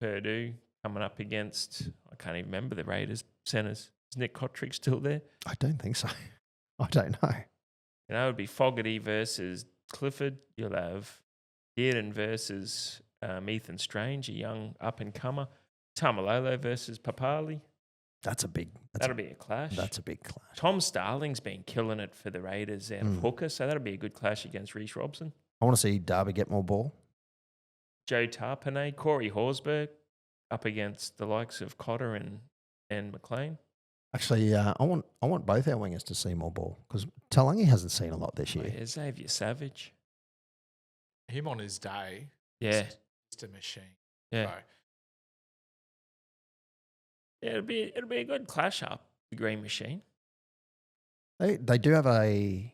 Purdue coming up against, I can't even remember the Raiders centres. Is Nick Kotrick still there? I don't think so. I don't know. You know, it would be Fogarty versus Clifford. You'll have Dearden versus Ethan Strange, a young up-and-comer. Tamalolo versus Papali. That'll be a clash. That's a big clash. Tom Starling's been killing it for the Raiders out of hooker, so that'll be a good clash against Reece Robson. I want to see Darby get more ball. Joe Tarpanay, Corey Horsburgh up against the likes of Cotter and McLean. Actually, I want both our wingers to see more ball because Talangi hasn't seen a lot this year. Yeah, Xavier Savage. Him on his day, Yeah. just a machine. Yeah. So, Yeah, it'll be a good clash up, the Green Machine. They do have a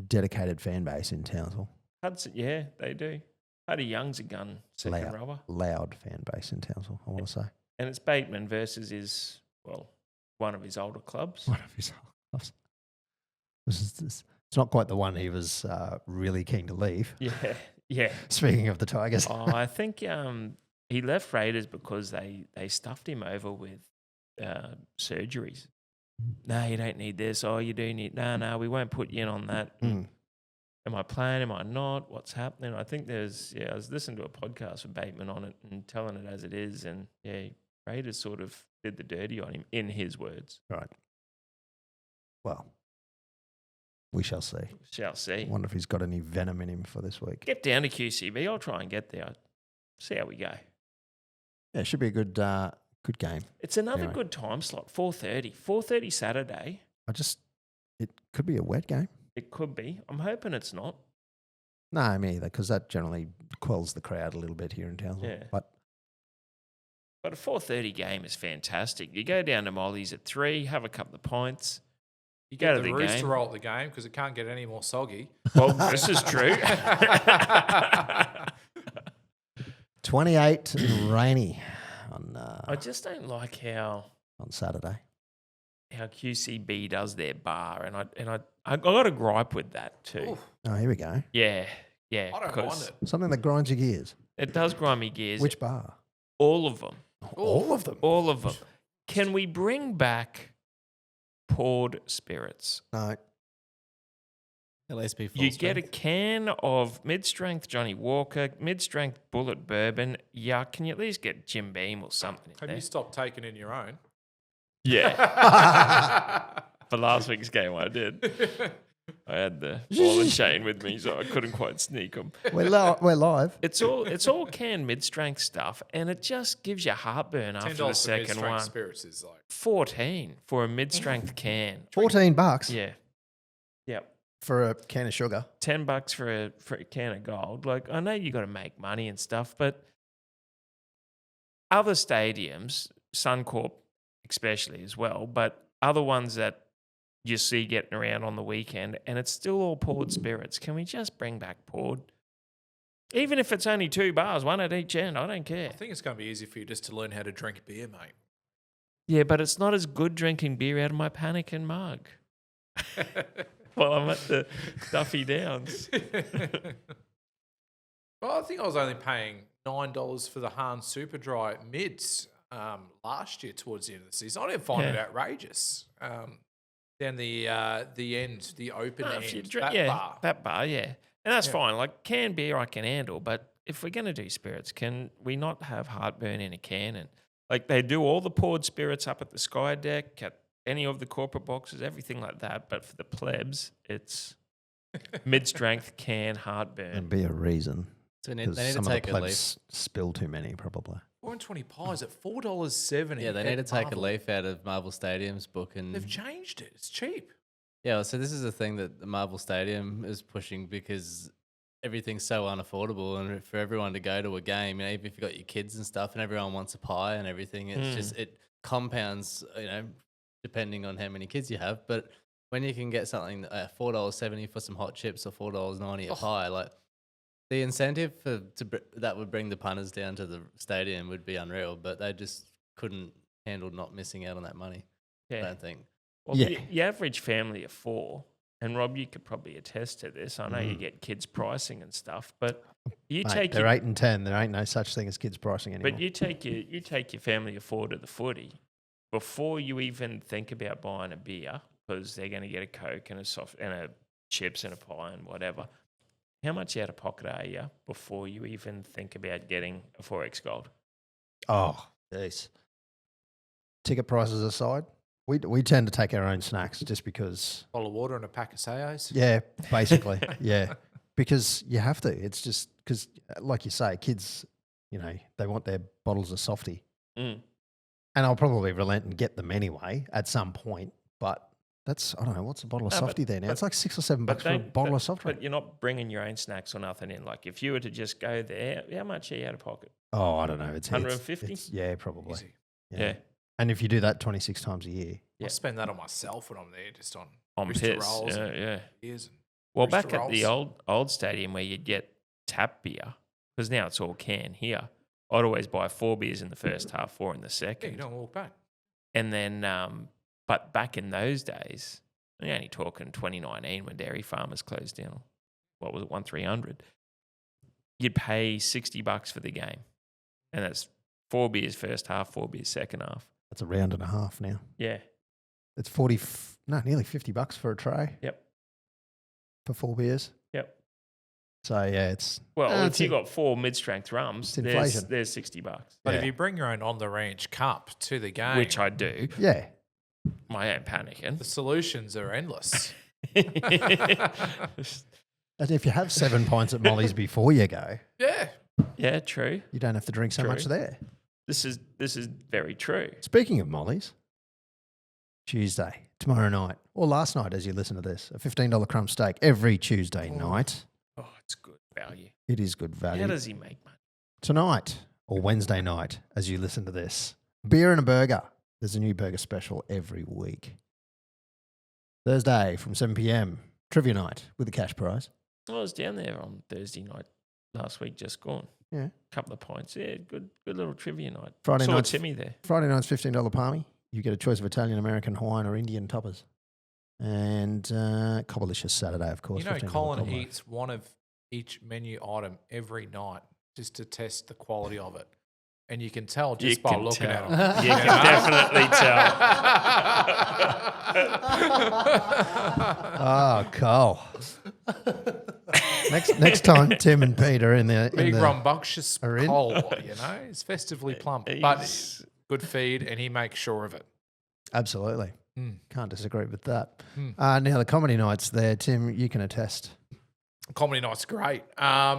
dedicated fan base in Townsville. Hudson, yeah, they do. Huddy Young's a gun second rower. Loud fan base in Townsville, I want to say. And it's Bateman versus one of his older clubs. One of his clubs. It's not quite the one he was really keen to leave. Yeah. Speaking of the Tigers. I think he left Raiders because they stuffed him over with surgeries. No, you don't need this. Oh, you do need. No, we won't put you in on that. Am I playing? Am I not? What's happening? I think I was listening to a podcast with Bateman on it and telling it as it is. And Raiders sort of did the dirty on him, in his words. Right. Well, we shall see. Shall see. I wonder if he's got any venom in him for this week. Get down to QCB. I'll try and get there. See how we go. Yeah, it should be a good game. It's another Anyway. good time slot, 4:30. 4:30 Saturday. It could be a wet game. It could be. I'm hoping it's not. No, me either, because that generally quells the crowd a little bit here in Townsville. Yeah. But a 4:30 game is fantastic. You go down to Molly's at 3, have a couple of pints. You go to the Rooster game. roll at the game because it can't get any more soggy. Well, this is true. 28 and rainy I just don't like how Saturday. QCB does their bar, and I got a gripe with that too. Oof. Oh, here we go. Yeah. I don't mind 'cause it. Something that grinds your gears. It does grind me gears. Which bar? All of them. All of them. All of them. Can we bring back poured spirits? No. At least be full You get a strength. can of mid-strength Johnny Walker, mid-strength Bullet Bourbon. Yeah, can you at least get Jim Beam or something in Have there? you stopped taking in your own? Yeah. For last week's game, I did. I had the ball and chain with me, so I couldn't quite sneak them. We're live. It's all canned mid-strength stuff, and it just gives you heartburn after the $10 for second mid-strength one. spirits is like 14 for a mid-strength can. $14 Yeah. Yep. for a can of sugar. $10 for a can of gold. Like, I know you got to make money and stuff, but other stadiums, Suncorp especially as well, but other ones that you see getting around on the weekend, and it's still all poured spirits. Can we just bring back poured? Even if it's only 2 bars, one at each end, I don't care. I think it's going to be easy for you just to learn how to drink beer, mate. Yeah, but it's not as good drinking beer out of my Panikin mug while I'm at the Duffy Downs. Well, I think I was only paying $9 for the Hahn Super Dry mids last year towards the end of the season. I didn't find it outrageous. Then the end, the open No, end, if you that bar. Yeah. And that's fine. Like canned beer I can handle, but if we're going to do spirits, can we not have heartburn in a can? And like they do all the poured spirits up at the Sky Deck, at any of the corporate boxes, everything like that. But for the plebs, it's mid-strength can heartburn. And be a reason. So they 'Cause need to some of take the a leaf. plebs spill too many, probably. 420 pies at $4.70. Yeah, they need to at take Marvel. a leaf out of Marvel Stadium's book and They've changed it. It's cheap. yeah. So this is the thing that the Marvel Stadium is pushing because everything's so unaffordable, and for everyone to go to a game, you know, even if you've got your kids and stuff, and everyone wants a pie and everything, it's just it compounds, you know, depending on how many kids you have. But when you can get something at $4.70 for some hot chips or $4.90 a pie, like the incentive that would bring the punters down to the stadium would be unreal. But they just couldn't handle not missing out on that money. I don't think. Well, Yeah. the average family of 4, and Rob, you could probably attest to this. I know you get kids pricing and stuff, but you Mate, take they're your, 8 and 10. There ain't no such thing as kids pricing anymore. but you take your family of 4 to the footy before you even think about buying a beer because they're going to get a Coke and a chips and a pie and whatever. How much out of pocket are you before you even think about getting a 4X Gold? Oh, jeez. Ticket prices aside, we tend to take our own snacks just because. Bottle of water and a pack of Sayos. Yeah, basically, yeah, because you have to. It's just because, like you say, kids, you know, they want their bottles of softy, Mm. and I'll probably relent and get them anyway at some point. But that's I don't know what's a bottle of No, but- softy there now. but- It's like $6 or $7 for a don't- bottle of soft drink. But you're not bringing your own snacks or nothing in. Like if you were to just go there, how much are you out of pocket? Oh, I don't know. It's 150? Yeah, probably. Easy. Yeah. And if you do that 26 times a year, Yeah. I spend that on myself when I'm there, just on On Rooster piss. rolls Yeah, and yeah. beers. And Well, Rooster back at the rolls. old stadium where you'd get tap beer, because now it's all can here. I'd always buy 4 beers in the first half, 4 in the Yeah, second. you don't walk back. And then, but back in those days, you're only talking 2019 when dairy farmers closed down. What was it, 1,300? You'd pay $60 for the game, and that's 4 beers first half, 4 beers second half. that's a round and a half now. Yeah, It's nearly $50 for a tray. Yep. For 4 beers. Yep. So yeah, it's Well, it's if you got 4 mid-strength rums, it's inflation. there's $60, But if Yeah. you bring your own on the range cup to the game, which I do. yeah. My own panicking. the solutions are endless. And if you have 7 pints at Molly's before you go, Yeah. Yeah, true. you don't have to drink so much True. there. This is very true. Speaking of Molly's, Tuesday, tomorrow night, or last night as you listen to this, a $15 crumb steak every Tuesday night. Oh, it's good value. It is good How value. does he make money? Tonight or Wednesday night as you listen to this, beer and a burger. There's a new burger special every week. Thursday from 7 p.m, trivia night with the cash prize. I was down there on Thursday night last week, just gone. Yeah. Couple of points. Yeah, good little trivia night. Friday Saw night's Timmy there. Friday night's $15 palmy. You get a choice of Italian, American, Hawaiian, or Indian toppers. And Cobblicious Saturday, of course. You know, $15 Colin cobbler. eats one of each menu item every night just to test the quality of it. And you can tell You just by can looking tell. at him. You can definitely tell. Oh, Cole. next time, Tim and Pete are in the Big rambunctious are in. Cole, you know, he's festively plump, but He's- good feed, and he makes sure of it. Absolutely. Mm. Can't disagree with that. Mm. Now, the comedy nights there, Tim, you can attest. Comedy night's great.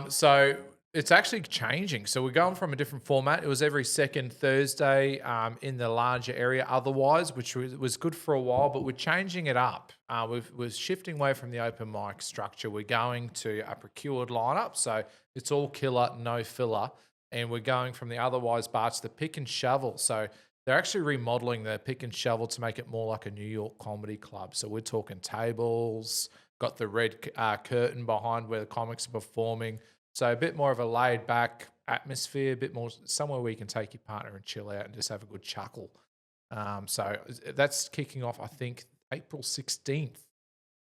So it's actually changing. So we're going from a different format. It was every second Thursday in the larger area otherwise, which was good for a while, but we're changing it up. We're shifting away from the open mic structure. We're going to a procured lineup. So it's all killer, no filler. and we're going from the otherwise bar to the Pick and Shovel. So they're actually remodeling the Pick and Shovel to make it more like a New York comedy club. So we're talking tables, got the red curtain behind where the comics are performing. So a bit more of a laid back atmosphere, a bit more somewhere where you can take your partner and chill out and just have a good chuckle. So that's kicking off, I think, April 16th.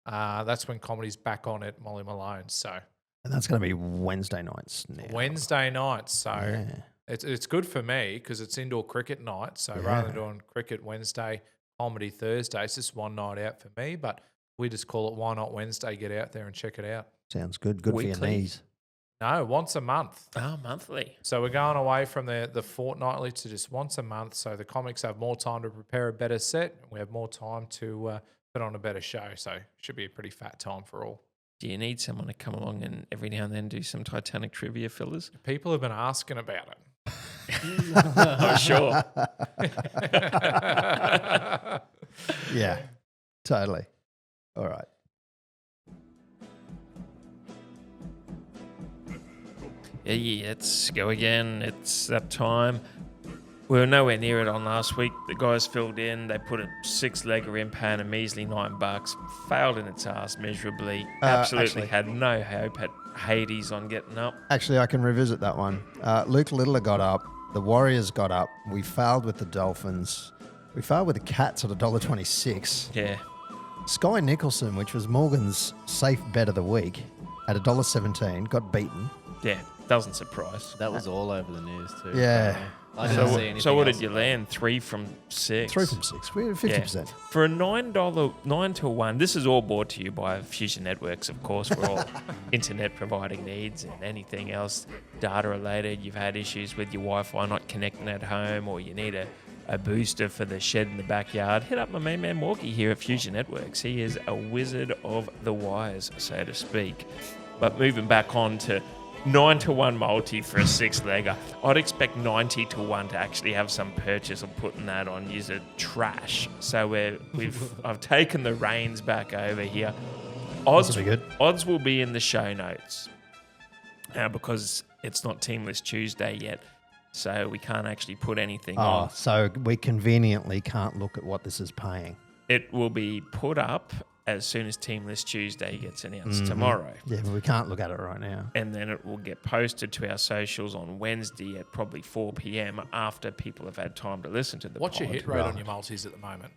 That's when comedy's back on at Molly Malones. So And that's going to be Wednesday nights now. Wednesday nights. So Yeah. it's good for me because it's indoor cricket night. So rather than doing cricket Wednesday, comedy Thursday, it's just one night out for me. But we just call it Why Not Wednesday. Get out there and check it out. Sounds good. Good for Weekly. your knees. No, once a month. Oh, monthly. So we're going away from the fortnightly to just once a month. So the comics have more time to prepare a better set. We have more time to put on a better show. So it should be a pretty fat time for all. Do you need someone to come along and every now and then do some Titanic trivia fillers? People have been asking about it. Oh, sure. Yeah, totally. All right. Yeah, let's go again. It's that time. We were nowhere near it on last week. The guys filled in. They put a 6-legger in, paying a measly $9. Failed in its ass miserably. Absolutely actually- had no hope at Hades on getting up. Actually, I can revisit that one. Luke Littler got up. The Warriors got up. We failed with the Dolphins. We failed with the Cats at $1.26. Yeah. Sky Nicholson, which was Morgan's safe bet of the week, at $1.17, got beaten. Yeah. Doesn't surprise. That was all over the news too. Yeah. I didn't see anything So what else did you about it. land? 3 from 6. 3 from 6. We're 50%. For a $9, 9 to 1, this is all brought to you by Fusion Networks, of course. We're all internet providing needs and anything else data related. You've had issues with your Wi-Fi not connecting at home, or you need a booster for the shed in the backyard. Hit up my main man Morky here at Fusion Networks. He is a wizard of the wires, so to speak. But moving back on to 9 to 1 multi for a 6-legger. I'd expect 90 to 1 to actually have some purchase of putting that on user trash. So I've taken the reins back over here. This'll be good. Odds will be in the show notes because it's not Teamless Tuesday yet. So we can't actually put anything Oh, on. so we conveniently can't look at what this is paying. It will be put up as soon as Teamless Tuesday gets announced tomorrow. Yeah, but we can't look at it right now. And then it will get posted to our socials on Wednesday at probably 4 p.m. after people have had time to listen to the What's your pod. hit rate on your multis at the moment?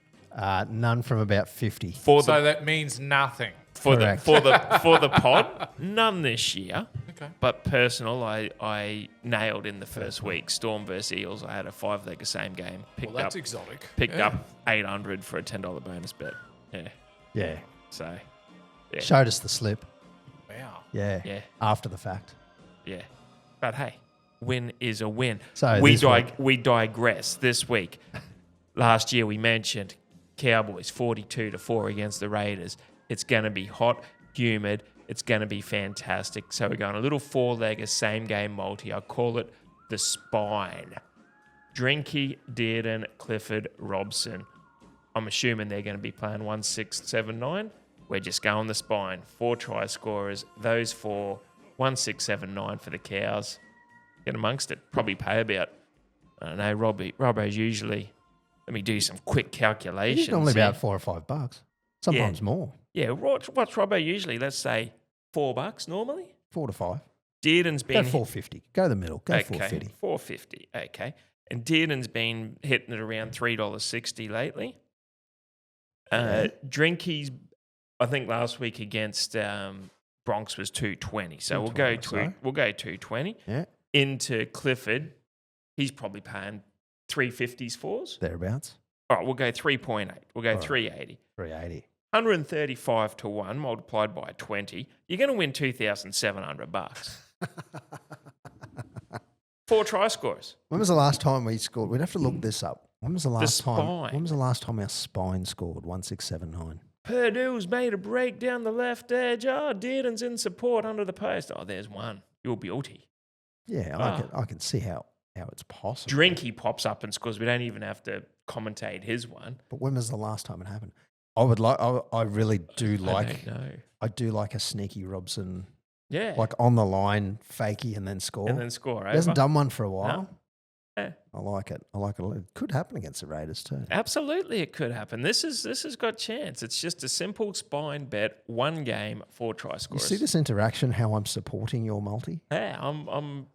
None from about 50. For So the that means nothing. Correct. for the pod? None this year. Okay. But personal, I nailed in the first week. Storm versus Eels. I had a 5-legger same game. Well, that's exotic. Picked Yeah. up 800 for a $10 bonus bet. Yeah. Yeah. So yeah. Showed us the slip. Wow. Yeah. Yeah. After the fact. Yeah. But hey, win is a win. So we this week- we digress this week. Last year we mentioned Cowboys 42-4 against the Raiders. It's going to be hot, humid. It's going to be fantastic. So we're going a little 4-legger, same game multi. I call it the Spine. Drinky, Dearden, Clifford, Robson. I'm assuming they're going to be playing 1, 6, 7, 9. We're just going the Spine. 4 try scorers. Those 4, 1, 6, 7, 9 for the Cows. Get amongst it. Probably pay about, I don't know, Robbo's usually, let me do some quick calculations. It's normally here. about $4 or $5. Sometimes more. Yeah, what's Robbo usually? Let's say $4 normally. 4 to 5. Dearden's Go been $4.50. Go the middle. Go okay, $4.50. $4.50. Okay, and Dearden's been hitting it around $3.60 lately. Drinky's, I think last week against Bronx was $2.20. So we'll go $2.20 Yeah. into Clifford. He's probably paying $3.50s fours. Thereabouts. All right, we'll go 3.8. We'll go All right. 380. 380. 135 to 1 multiplied by 20. You're going to win $2,700. 4 try scores. When was the last time we scored? We'd have to look this up. When was the last time? Spine. When was the last time our Spine scored? 1679. Purdue's made a break down the left edge. Oh, Dearden's in support under the post. Oh, there's one. You're guilty. Yeah, I can see how it's possible. Drinky pops up and scores. We don't even have to commentate his one. But when was the last time it happened? I would like. I really do like. I don't know. I do like a sneaky Robson Yeah. Like on the line, fakie, and then score. and then score over. He hasn't done one for a while. Yeah. I like it. I like it. It could happen against the Raiders too. Absolutely, it could happen. This has got chance. It's just a simple spine bet, 1 game, 4 try You scorers. see this interaction? How I'm supporting your multi. Yeah, I'm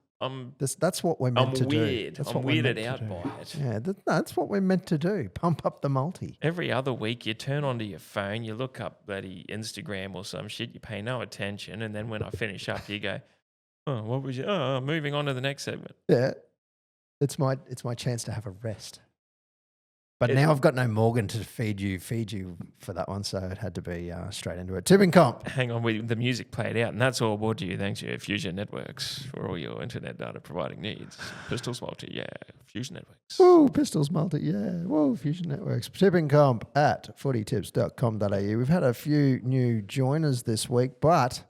That's what we're meant to weird. do. That's I'm what we're meant weirded to out do. by it. Yeah, that's what we're meant to do. Pump up the multi. Every other week, you turn onto your phone, you look up bloody Instagram or some shit, you pay no attention, and then when I finish up, you go, "Oh, what was you? Oh, moving on to the next segment." Yeah, it's my chance to have a rest. But now I've got no Morgan to feed you for that one, so it had to be straight into it. Tipping comp. Hang on, the music played out, and that's all brought to you thanks to Fusion Networks for all your internet data providing needs. Pistols Multi, yeah, Fusion Networks. Woo, Pistols Multi, yeah. Whoa, Fusion Networks. Tipping comp at footytips.com.au. We've had a few new joiners this week, but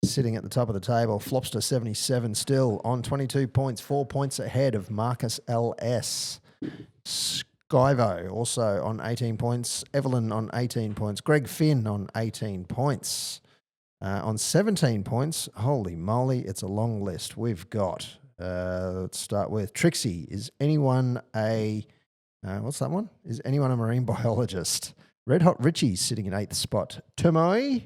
sitting at the top of the table, Flopster 77 still on 22 points, 4 points ahead of Marcus LS. Skyvo also on 18 points. Evelyn on 18 points. Greg Finn on 18 points. On 17 points, holy moly, it's a long list. We've got, let's start with Trixie. Is anyone what's that one? Is anyone a marine biologist? Red Hot Richie's sitting in 8th spot. Tomoe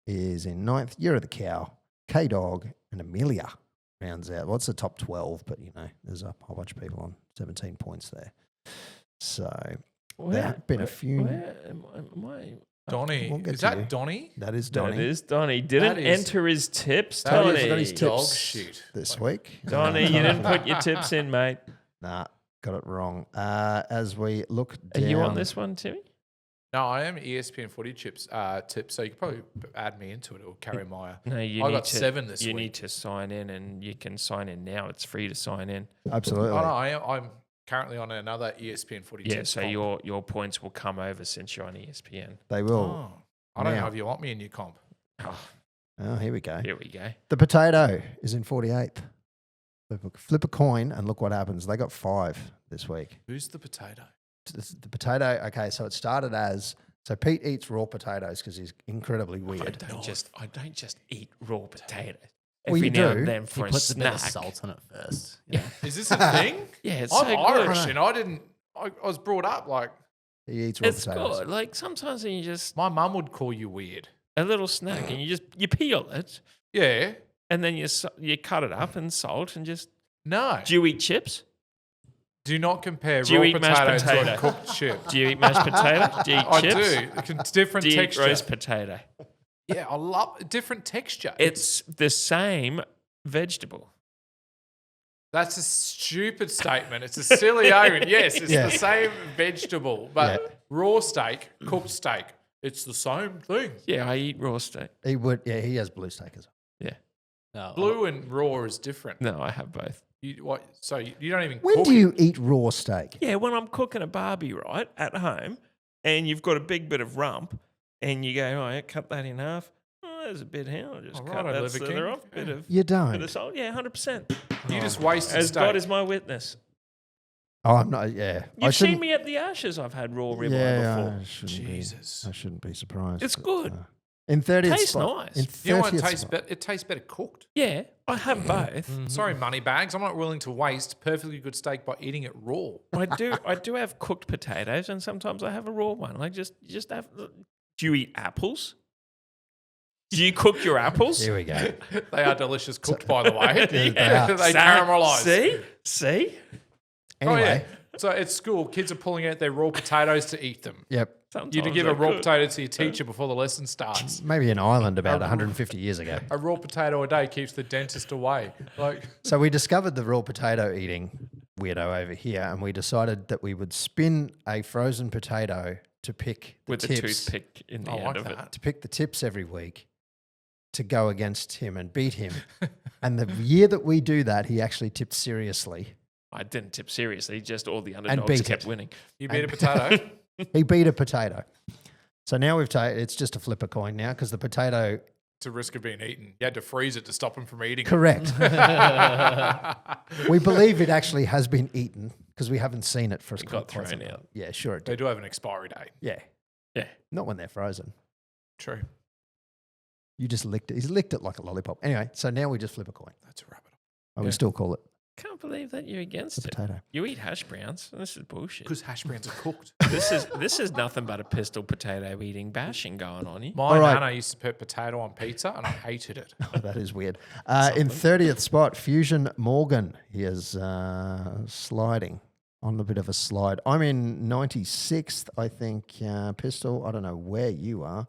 is in 9th. Year of the Cow. K-Dog and Amelia rounds out. Well, it's the top 12, but, there's a whole bunch of people on 17 points there. So there have been a few. Where am I? Donnie. We'll get Is to you. that Donnie? That is Donnie That is Donnie. Didn't That is- enter his tips, That Donnie. is got his dog tips shit. this week. Donnie, you didn't put your tips in, mate. Nah, got it wrong. As we look Are down. you on this one, Timmy? No, I am ESPN footy tips, so you could probably add me into it or carry my. No, you I need got to, 7 this You week. need to sign in, and you can sign in now. It's free to sign in. Absolutely. Oh, no, I'm currently on another ESPN footy Yeah, tips. so comp. your points will come over since you're on ESPN. They will. Oh, I don't Now. know if you want me in your comp. Oh, here we go. Here we go. The Potato is in 48th. Flip a coin and look what happens. They got 5 this week. Who's the potato? The Potato, okay, so it started as, so Pete eats raw potatoes because he's incredibly weird. I don't just eat raw potatoes. Well, Every you now do. and then He for a puts a bit snack. of salt on it first. Yeah. Is this a thing? Yeah, it's I'm so Irish good. and I was brought up like He eats raw It's potatoes. good. Like sometimes you just my mum would call you weird. a little snack and you peel it Yeah. and then you cut it up and salt and just. No. Do you eat chips? Do not compare Do you raw eat mashed potato to a potato? cooked chip. Do you eat mashed potato? Do you eat I chips? do. It's different Do you texture. eat roast potato? Yeah, I love different texture. It's the same vegetable. That's a stupid statement. It's a silly argument. Yes, it's Yeah. the same vegetable, but Yeah. raw steak, cooked steak, it's the same thing. Yeah, I eat raw steak. He would, yeah, he has blue steak as well. Yeah. No, Blue and raw is different. No, I have both. So you don't even When cook do it. you eat raw steak? Yeah, when I'm cooking a barbie, right, at home, and you've got a big bit of rump, and you go, oh, yeah, cut that in half. Oh, there's a bit here. I'll just All cut right, that Liver slither King. off. Bit of You bit of don't. salt. Yeah, 100%. You just wasted As steak. God is my witness. Oh, I'm not, yeah. I You've seen shouldn't- me at the Ashes. I've had raw ribeye yeah, before. I shouldn't Jesus. I shouldn't be surprised. It's but, good. in 30th Tastes spot. nice. In You know what 30th tastes spot. better? It tastes better cooked. Yeah, I have both. Sorry, money bags. I'm not willing to waste perfectly good steak by eating it raw. I do have cooked potatoes, and sometimes I have a raw one. Like just have. Do you eat apples? Do you cook your apples? Here we go. They are delicious cooked, by the way. they Yeah, are. they caramelise. See. Anyway, Oh, yeah. So at school, kids are pulling out their raw potatoes to eat them. yep. Sometimes You'd give a I raw cook. potato to your teacher before the lesson starts. Maybe in Ireland about 150 years ago. A raw potato a day keeps the dentist away. Like, So we discovered the raw potato eating weirdo over here, and we decided that we would spin a frozen potato to pick the with the tips, toothpick in the I end like of that. it. to pick the tips every week to go against him and beat him. And the year that we do that, he actually tipped seriously. I didn't tip seriously. Just all the beat underdogs kept it. winning. you beat a potato. He beat a potato. So now we've it's just a flip a coin now because the potato, It's a risk of being eaten. You had to freeze it to stop him from eating. correct. We believe it actually has been eaten because we haven't seen it for It got quite some thrown time. out. Yeah, sure it They did. do have an expiry date. Yeah, Yeah. not when they're frozen. True. You just licked it. He's licked it like a lollipop. Anyway, so now we just flip a coin. That's a rabbit. Oh, we Yeah. still call it Can't believe that you're against the it. potato. You eat hash browns. This is bullshit. Because hash browns are cooked. This is nothing but a pistol potato eating bashing going on here. My All right. nana used to put potato on pizza, and I hated it. Oh, that is weird. In 30th spot, Fusion Morgan. He is sliding on a bit of a slide. I'm in 96th, I think. Pistol, I don't know where you are.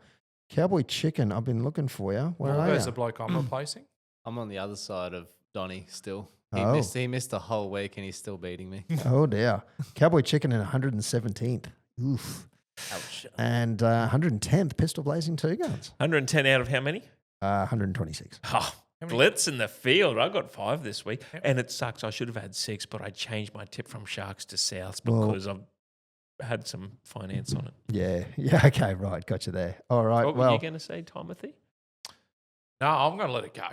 Cowboy Chicken, I've been looking for you. Where are There's you? the bloke I'm replacing. I'm on the other side of Donny still. Oh. He missed a whole week and he's still beating me. Oh, dear. Cowboy Chicken in 117th. Oof. Ouch. And 110th, Pistol Blazing 2 Guns. 110 out of how many? 126. Oh, blitz in the field. I got 5 this week, and it sucks. I should have had 6, but I changed my tip from Sharks to Souths because I've had some finance on it. Yeah. Yeah. Okay. Right. Got you there. All right. What were well, you going to say, Timothy? No, I'm going to let it go.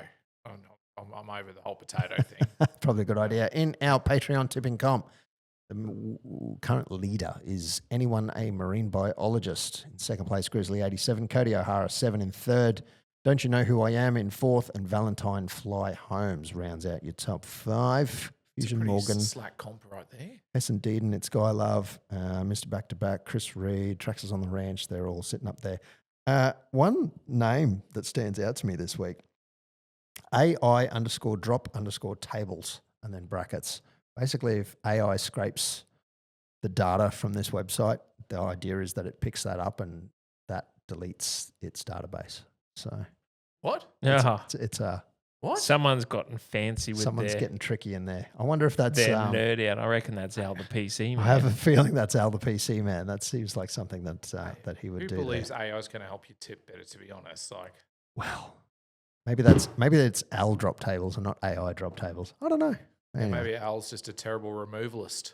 I'm over the whole potato thing. probably a good idea. In our Patreon tipping comp, the current leader is Anyone a Marine Biologist. In second place, Grizzly 87. Cody O'Hara 7 in third. Don't You Know Who I Am in fourth. And Valentine Fly Holmes rounds out your top 5. It's a Fusion pretty Morgan, slack comp right there. Essen Deedon, It's Guy Love, Mr. Back to Back, Chris Reed, Traxxas on the Ranch. They're all sitting up there. One name that stands out to me this week, AI_drop_tables and then brackets. Basically, if AI scrapes the data from this website, the idea is that it picks that up and that deletes its database. So What? Yeah. it's What? Someone's gotten fancy with someone's their, getting tricky in there. I wonder if that's their nerd out. I reckon that's Al the PC, man. I have a feeling that's Al the PC man. That seems like something that that he would Who do. believes There. AI is going to help you tip better? To be honest, like Well, maybe it's Al drop tables and not AI drop tables. I don't know. Anyway. maybe Al's just a terrible removalist.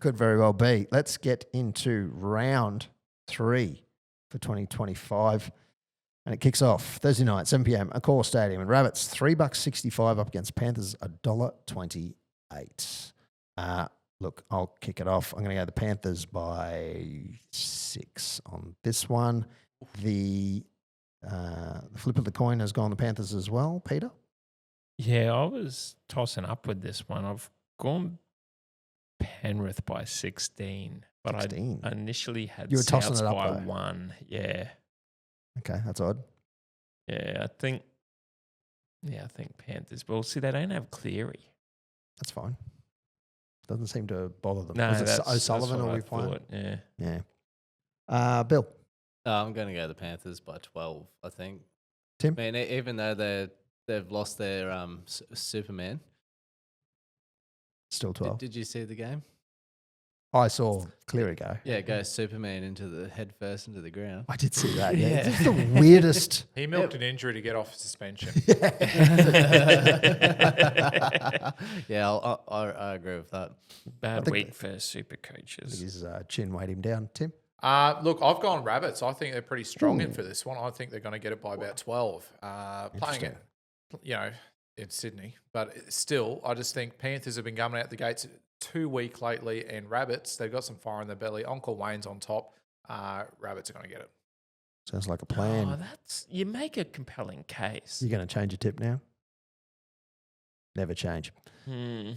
Could very well be. Let's get into round 3 for 2025. And it kicks off Thursday night, 7 p.m, Accor Stadium. And Rabbits, $3.65 up against Panthers, $1.28. Look, I'll kick it off. I'm going to go the Panthers by 6 on this one. The flip of the coin has gone the Panthers as well, Peter. Yeah, I was tossing up with this one. I've gone Penrith by 16, but 16. I initially had You were tossing Souths it up, by though. 1. Yeah. Okay, that's odd. Yeah, I think Panthers. Well, see, they don't have Cleary. That's fine. Doesn't seem to bother them. No, Was it that's O'Sullivan what or I we playing? thought, yeah. Yeah. Bill. I'm going to go the Panthers by 12, I think. Tim? I mean, even though they've lost their Superman. Still 12. Did you see the game? I saw Cleary go. Yeah, it goes Superman into the head first into the ground. I did see that. Yeah. Yeah. It's the weirdest. He milked an injury to get off suspension. Yeah, I agree with that. Bad think week for super coaches. His chin weighed him down. Tim? Look, I've gone Rabbits. I think they're pretty strong in for this one. I think they're going to get it by about 12. Playing it, in Sydney. But still, I just think Panthers have been coming out the gates too weak lately, and Rabbits, they've got some fire in their belly. Uncle Wayne's on top. Rabbits are going to get it. Sounds like a plan. Oh, you make a compelling case. You're going to change your tip now? Never change. Hmm.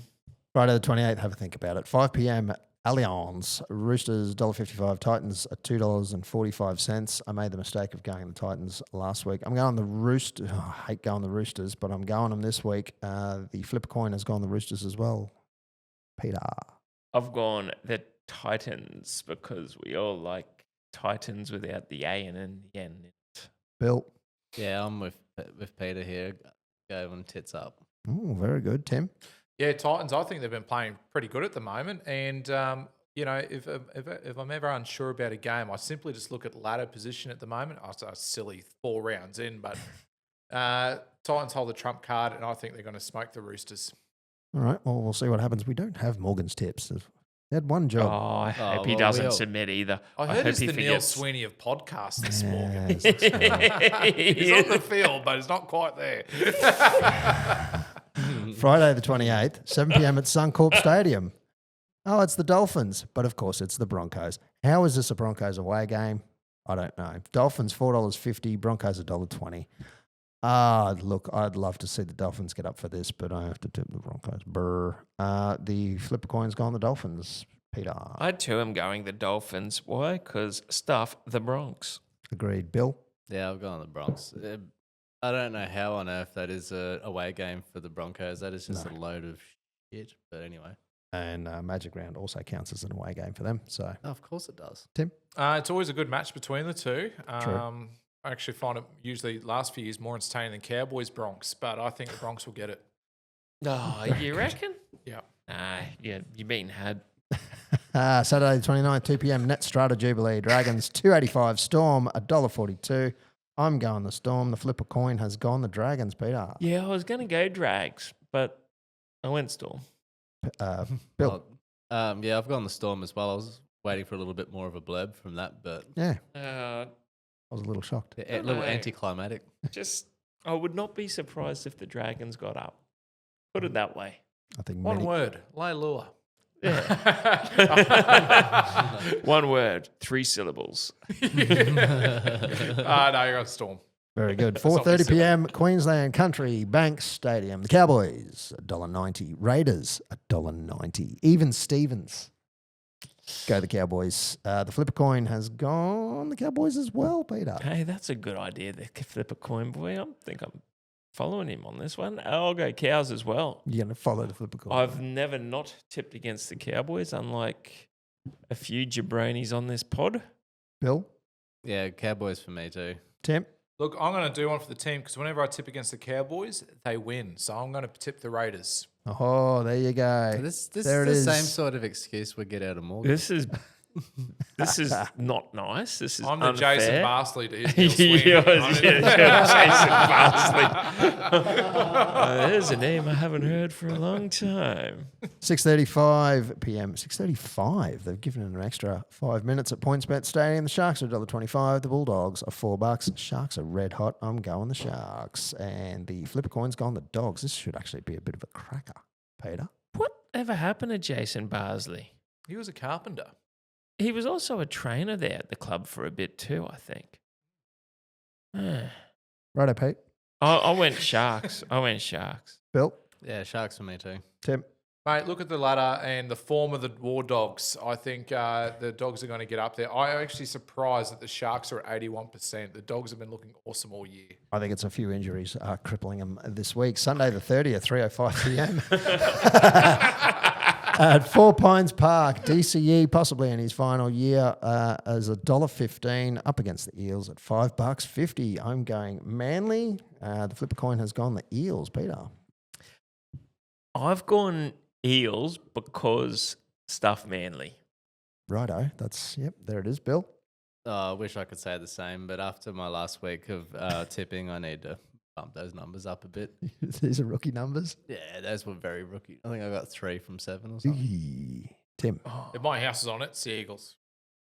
Friday the 28th, have a think about it. 5 p.m, Allianz. Roosters, $1.55. Titans at $2.45. I made the mistake of going the Titans last week. I'm going the Roosters. Oh, I hate going the Roosters, but I'm going them this week. The flip coin has gone the Roosters as well. Peter. I've gone the Titans because we all like Titans without the A and N. The N. Bill. Yeah, I'm with Peter here. Going tits up. Oh, very good. Tim. Yeah, Titans, I think they've been playing pretty good at the moment. And, if I'm ever unsure about a game, I simply just look at ladder position at the moment. I was silly 4 rounds in, but Titans hold the trump card, and I think they're going to smoke the Roosters. All right. Well, we'll see what happens. We don't have Morgan's tips. They had one Oh, job. I hope he well, doesn't we all- submit either. I heard hope it's he the Neil forgets. Sweeney of podcasts this Yeah, morning. it's like- He's on the field, but it's not quite there. Friday the 28th, 7 p.m. at Suncorp Stadium. Oh, it's the Dolphins, but of course it's the Broncos. How is this a Broncos away game? I don't know. Dolphins $4.50, Broncos $1.20. Look, I'd love to see the Dolphins get up for this, but I have to tip the Broncos. Brr. The flip a coin's gone the Dolphins. Peter. I too am going the Dolphins. Why? Because stuff the Bronx. Agreed. Bill. Yeah, I've gone the Bronx. I don't know how on earth that is a away game for the Broncos. That is just a load of shit. But anyway. And Magic Round also counts as an away game for them. So, Oh, of course it does. Tim. It's always a good match between the two. True. I actually find it usually last few years more entertaining than Cowboys Bronx, but I think the Bronx will get it. Oh, you reckon? Yeah. Nah, yeah, you're being had. Saturday the 29th, 2 p.m. Net Strata Jubilee. Dragons $2.85. Storm $1.42. I'm going the Storm. The flip a coin has gone the Dragons. Peter. Yeah, I was going to go Drags, but I went Storm. Bill. Yeah, I've gone the Storm as well. I was waiting for a little bit more of a blurb from that, but Yeah, Uh, I was a little shocked. a little know. anticlimactic. just, I would not be surprised if the Dragons got up. Put it that way. I think One many, word, Leilua. Yeah. One word, 3 syllables. No, you got Storm. Very good. That's not 4:30 silly. p.m. Queensland Country Bank Stadium. The Cowboys $1.90. Raiders $1.90. Even Stevens. Go the Cowboys. The flip a coin has gone the Cowboys as well, Peter. Hey, that's a good idea. The flip a coin boy. I think I'm following him on this one. I'll go Cows as well. You're going to follow the flip a coin. I've never not tipped against the Cowboys, unlike a few jabronis on this pod. Bill. Yeah, Cowboys for me too. Tim. Look, I'm going to do one for the team because whenever I tip against the Cowboys, they win. So I'm going to tip the Raiders. Oh, there you go. This There it is the is. same sort of excuse we get out of Morgan. This is not nice. This is I'm the unfair. Jason Barsley to his Bill You're Sweeney. Jason Barsley. There's a name I haven't heard for a long time. 6:35 p.m. 6:35. They've given it an extra 5 minutes at PointsBet Stadium. The Sharks are $1.25. The Bulldogs are $4. Sharks are red hot. I'm going the Sharks. And the flipper coin's gone the Dogs. This should actually be a bit of a cracker, Peter. Whatever happened to Jason Barsley? He was a carpenter. He was also a trainer there at the club for a bit too, I think. Righto, Pete. I went Sharks. Bill. Yeah, Sharks for me too. Tim. Mate, look at the ladder and the form of the War Dogs. I think the Dogs are going to get up there. I'm actually surprised that the Sharks are at 81%. The Dogs have been looking awesome all year. I think it's a few injuries crippling them this week. Sunday the 30th, 3:05 p.m. At 4 Pines Park, DCE, possibly in his final year, as $1.15 up against the Eels at $5.50. I'm going Manly. The flipper coin has gone the Eels, Peter. I've gone Eels because stuff Manly. Righto, there it is, Bill. I wish I could say the same, but after my last week of tipping, I need to bump those numbers up a bit. These are rookie numbers. Yeah, those were very rookie. I think I got 3 from 7 or something. Eee. Tim. If my house is on it, it's the Eagles.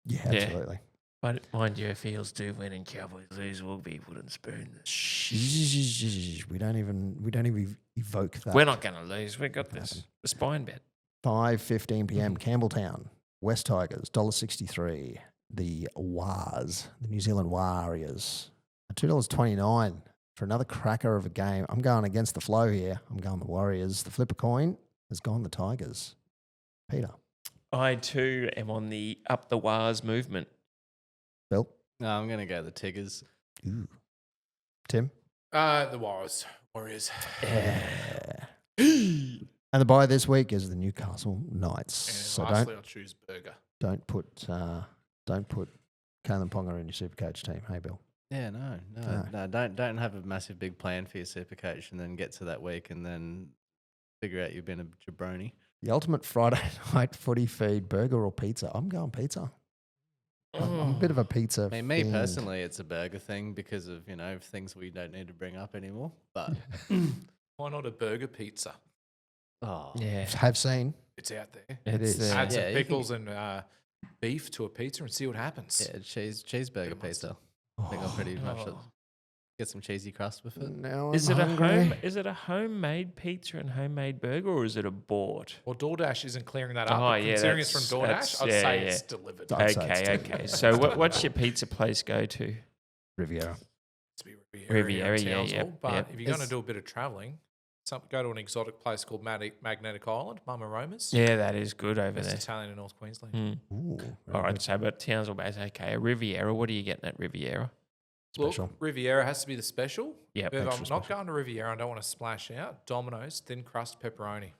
Yeah, Yeah. absolutely. But mind you, if Eels do win and Cowboys lose, we'll be wooden spoons. Shh. We don't even evoke that. We're not going to lose. We got this. The spine bet. 5:15 p.m. Campbelltown, West Tigers, $1.63. The Wars, the New Zealand Warriors, $2.29 for another cracker of a game. I'm going against the flow here. I'm going the Warriors. The flipper coin has gone the Tigers. Peter. I too am on the up the Wars movement. Bill. No, I'm going to go the Tigers. Ooh. Tim. The Warriors. Yeah. And the bye this week is the Newcastle Knights. And So lastly, I'll choose Burger. don't put Kalen Ponga in your Supercoach team. Hey, Bill. Yeah, no. Don't have a massive big plan for your Supercoach and then get to that week and then figure out you've been a jabroni. The ultimate Friday night footy feed, burger or pizza? I'm going pizza. I'm a bit of a pizza. I mean, me fiend. personally, it's a burger thing because of, things we don't need to bring up anymore. But, Why not a burger pizza? oh, Yeah. Have seen. It's out there. It It's, is. Add some yeah, you pickles and beef to a pizza and see what happens. yeah, cheeseburger pizza. I think I'm pretty much Oh. Get some cheesy crust with it. Now Is I'm it hungry. is it a homemade pizza and homemade burger, or is it a bought? Well, DoorDash isn't clearing that up. Oh, but yeah, considering it's from that's- DoorDash, I'd yeah, say yeah. it's delivered. I'd say it's Okay, too- okay. So what's your pizza place go to? Riviera. To be Riviera, here in yeah, Townsville, yep, But yep. if you're going to Is- do a bit of travelling, go to an exotic place called Magnetic Island, Mama Roma's. Yeah, that is good over Best there. Italian in North Queensland. Mm. Ooh, very All right, good. so but Townsville Bay's okay. A Riviera, what are you getting at Riviera? Special. Look, Riviera has to be the special. Yep. But if I'm Extra not special. going to Riviera, I don't want to splash out. Domino's thin crust pepperoni.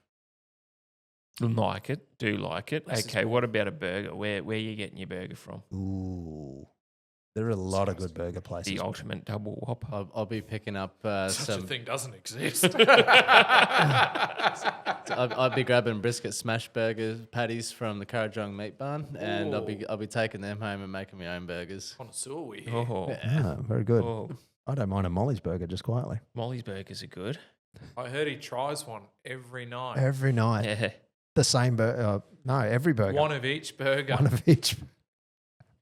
Like it, do like it. Less is Okay, more. what about a burger? Where are you getting your burger from? Ooh. There are a lot of good burger places. The ultimate double whopper. I'll be picking up Such a some. thing doesn't exist. I'll be grabbing brisket smash burger patties from the Currajong Meat Barn, and I'll be taking them home and making my own burgers. Connoisseur we here. Oh, Ah, very good. oh. I don't mind a Molly's burger just quietly. Molly's burgers are good. I heard he tries one every night. Every night. Yeah. The same burger. No, every burger. One of each burger. One of each.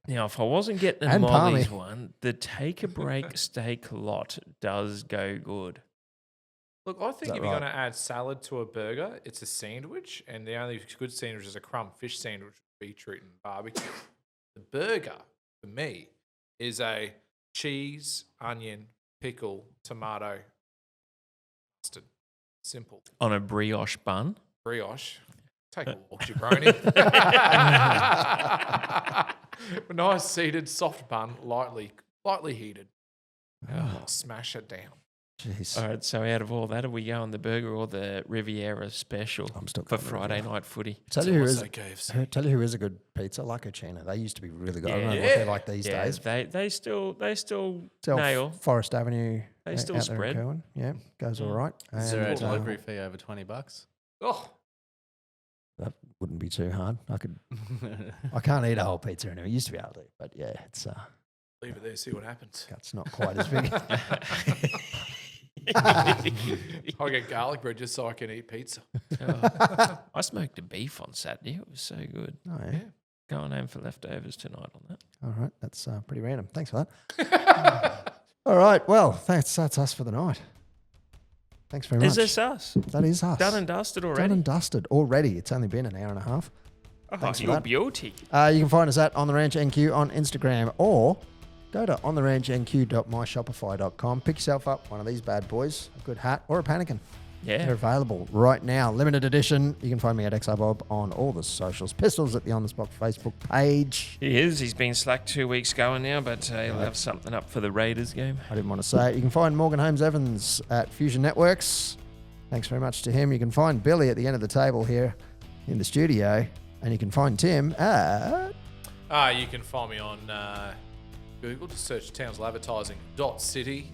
Now, if I wasn't getting a And Molly's palmy. one, the Take a Break steak lot does go good. Look, I think that if you're right? going to add salad to a burger, it's a sandwich, and the only good sandwich is a crumb fish sandwich with beetroot and barbecue. The burger, for me, is a cheese, onion, pickle, tomato, mustard. Simple. On a brioche bun. Brioche. Take a walk, jabroni. A nice seeded, soft bun, lightly heated. Smash it down. Jeez. All right, so out of all that, are we going the burger or the Riviera special I'm still for going Friday Riviera. night footy? Tell you who Also is. KFC. Tell you who is a good pizza, La Cucina. They used to be really good. I don't know what Yeah. they're like these Yeah, days. they still Sell nail. Forest Avenue. They out still there in spread. Cowan. Yeah, goes all Mm. right. Is there a And, delivery fee over $20? Oh, that wouldn't be too hard. I can't eat a whole pizza anymore. I used to be able to, but yeah, it's leave it there, see what happens. it's not quite as big. I get garlic bread just so I can eat pizza. Oh, I smoked a beef on Saturday. It was so good. Oh, yeah. Yeah. Going home for leftovers tonight on that. All right, that's pretty random. Thanks for that. All right, well, that's us for the night. Thanks very much. Is this us? That is us. Done and dusted already? Done and dusted already. It's only been an hour and a half. Oh, Thanks for your that. beauty. You can find us at On The Ranch NQ on Instagram, or go to ontheranchNQ.myshopify.com. Pick yourself up one of these bad boys, a good hat or a pannikin. They're Yeah. available right now. Limited edition. You can find me at XRBob on all the socials. Pistols at the On The Spot Facebook page. He is. He's been slack 2 weeks going now, but he'll have something up for the Raiders game. I didn't want to say it. You can find Morgan Holmes Evans at Fusion Networks. Thanks very much to him. You can find Billy at the end of the table here in the studio. And you can find Tim at... You can find me on Google. Just search townsvilleadvertising.city.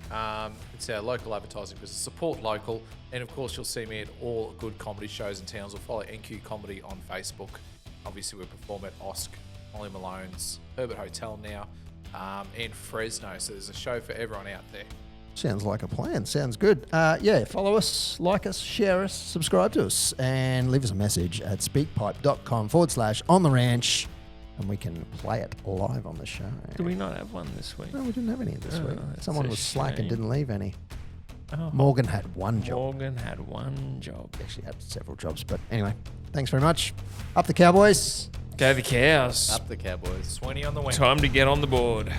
It's our local advertising business. Support local. And of course, you'll see me at all good comedy shows in Townsville. Follow NQ Comedy on Facebook. Obviously, we perform at OSC, Molly Malones, Herbert Hotel now, and Fresno. So there's a show for everyone out there. Sounds like a plan. Sounds good. Yeah, follow us, like us, share us, subscribe to us, and leave us a message at speakpipe.com/on the ranch, and we can play it live on the show. Do we not have one this week? No, we didn't have any this Oh, week. that's Someone a was slack and shame. didn't leave any. Oh, Morgan had one job. Morgan had one job. Actually had several jobs, but anyway, thanks very much. Up the Cowboys. Go the cows. Up the Cowboys. Sweeney on the wing. Time to get on the board.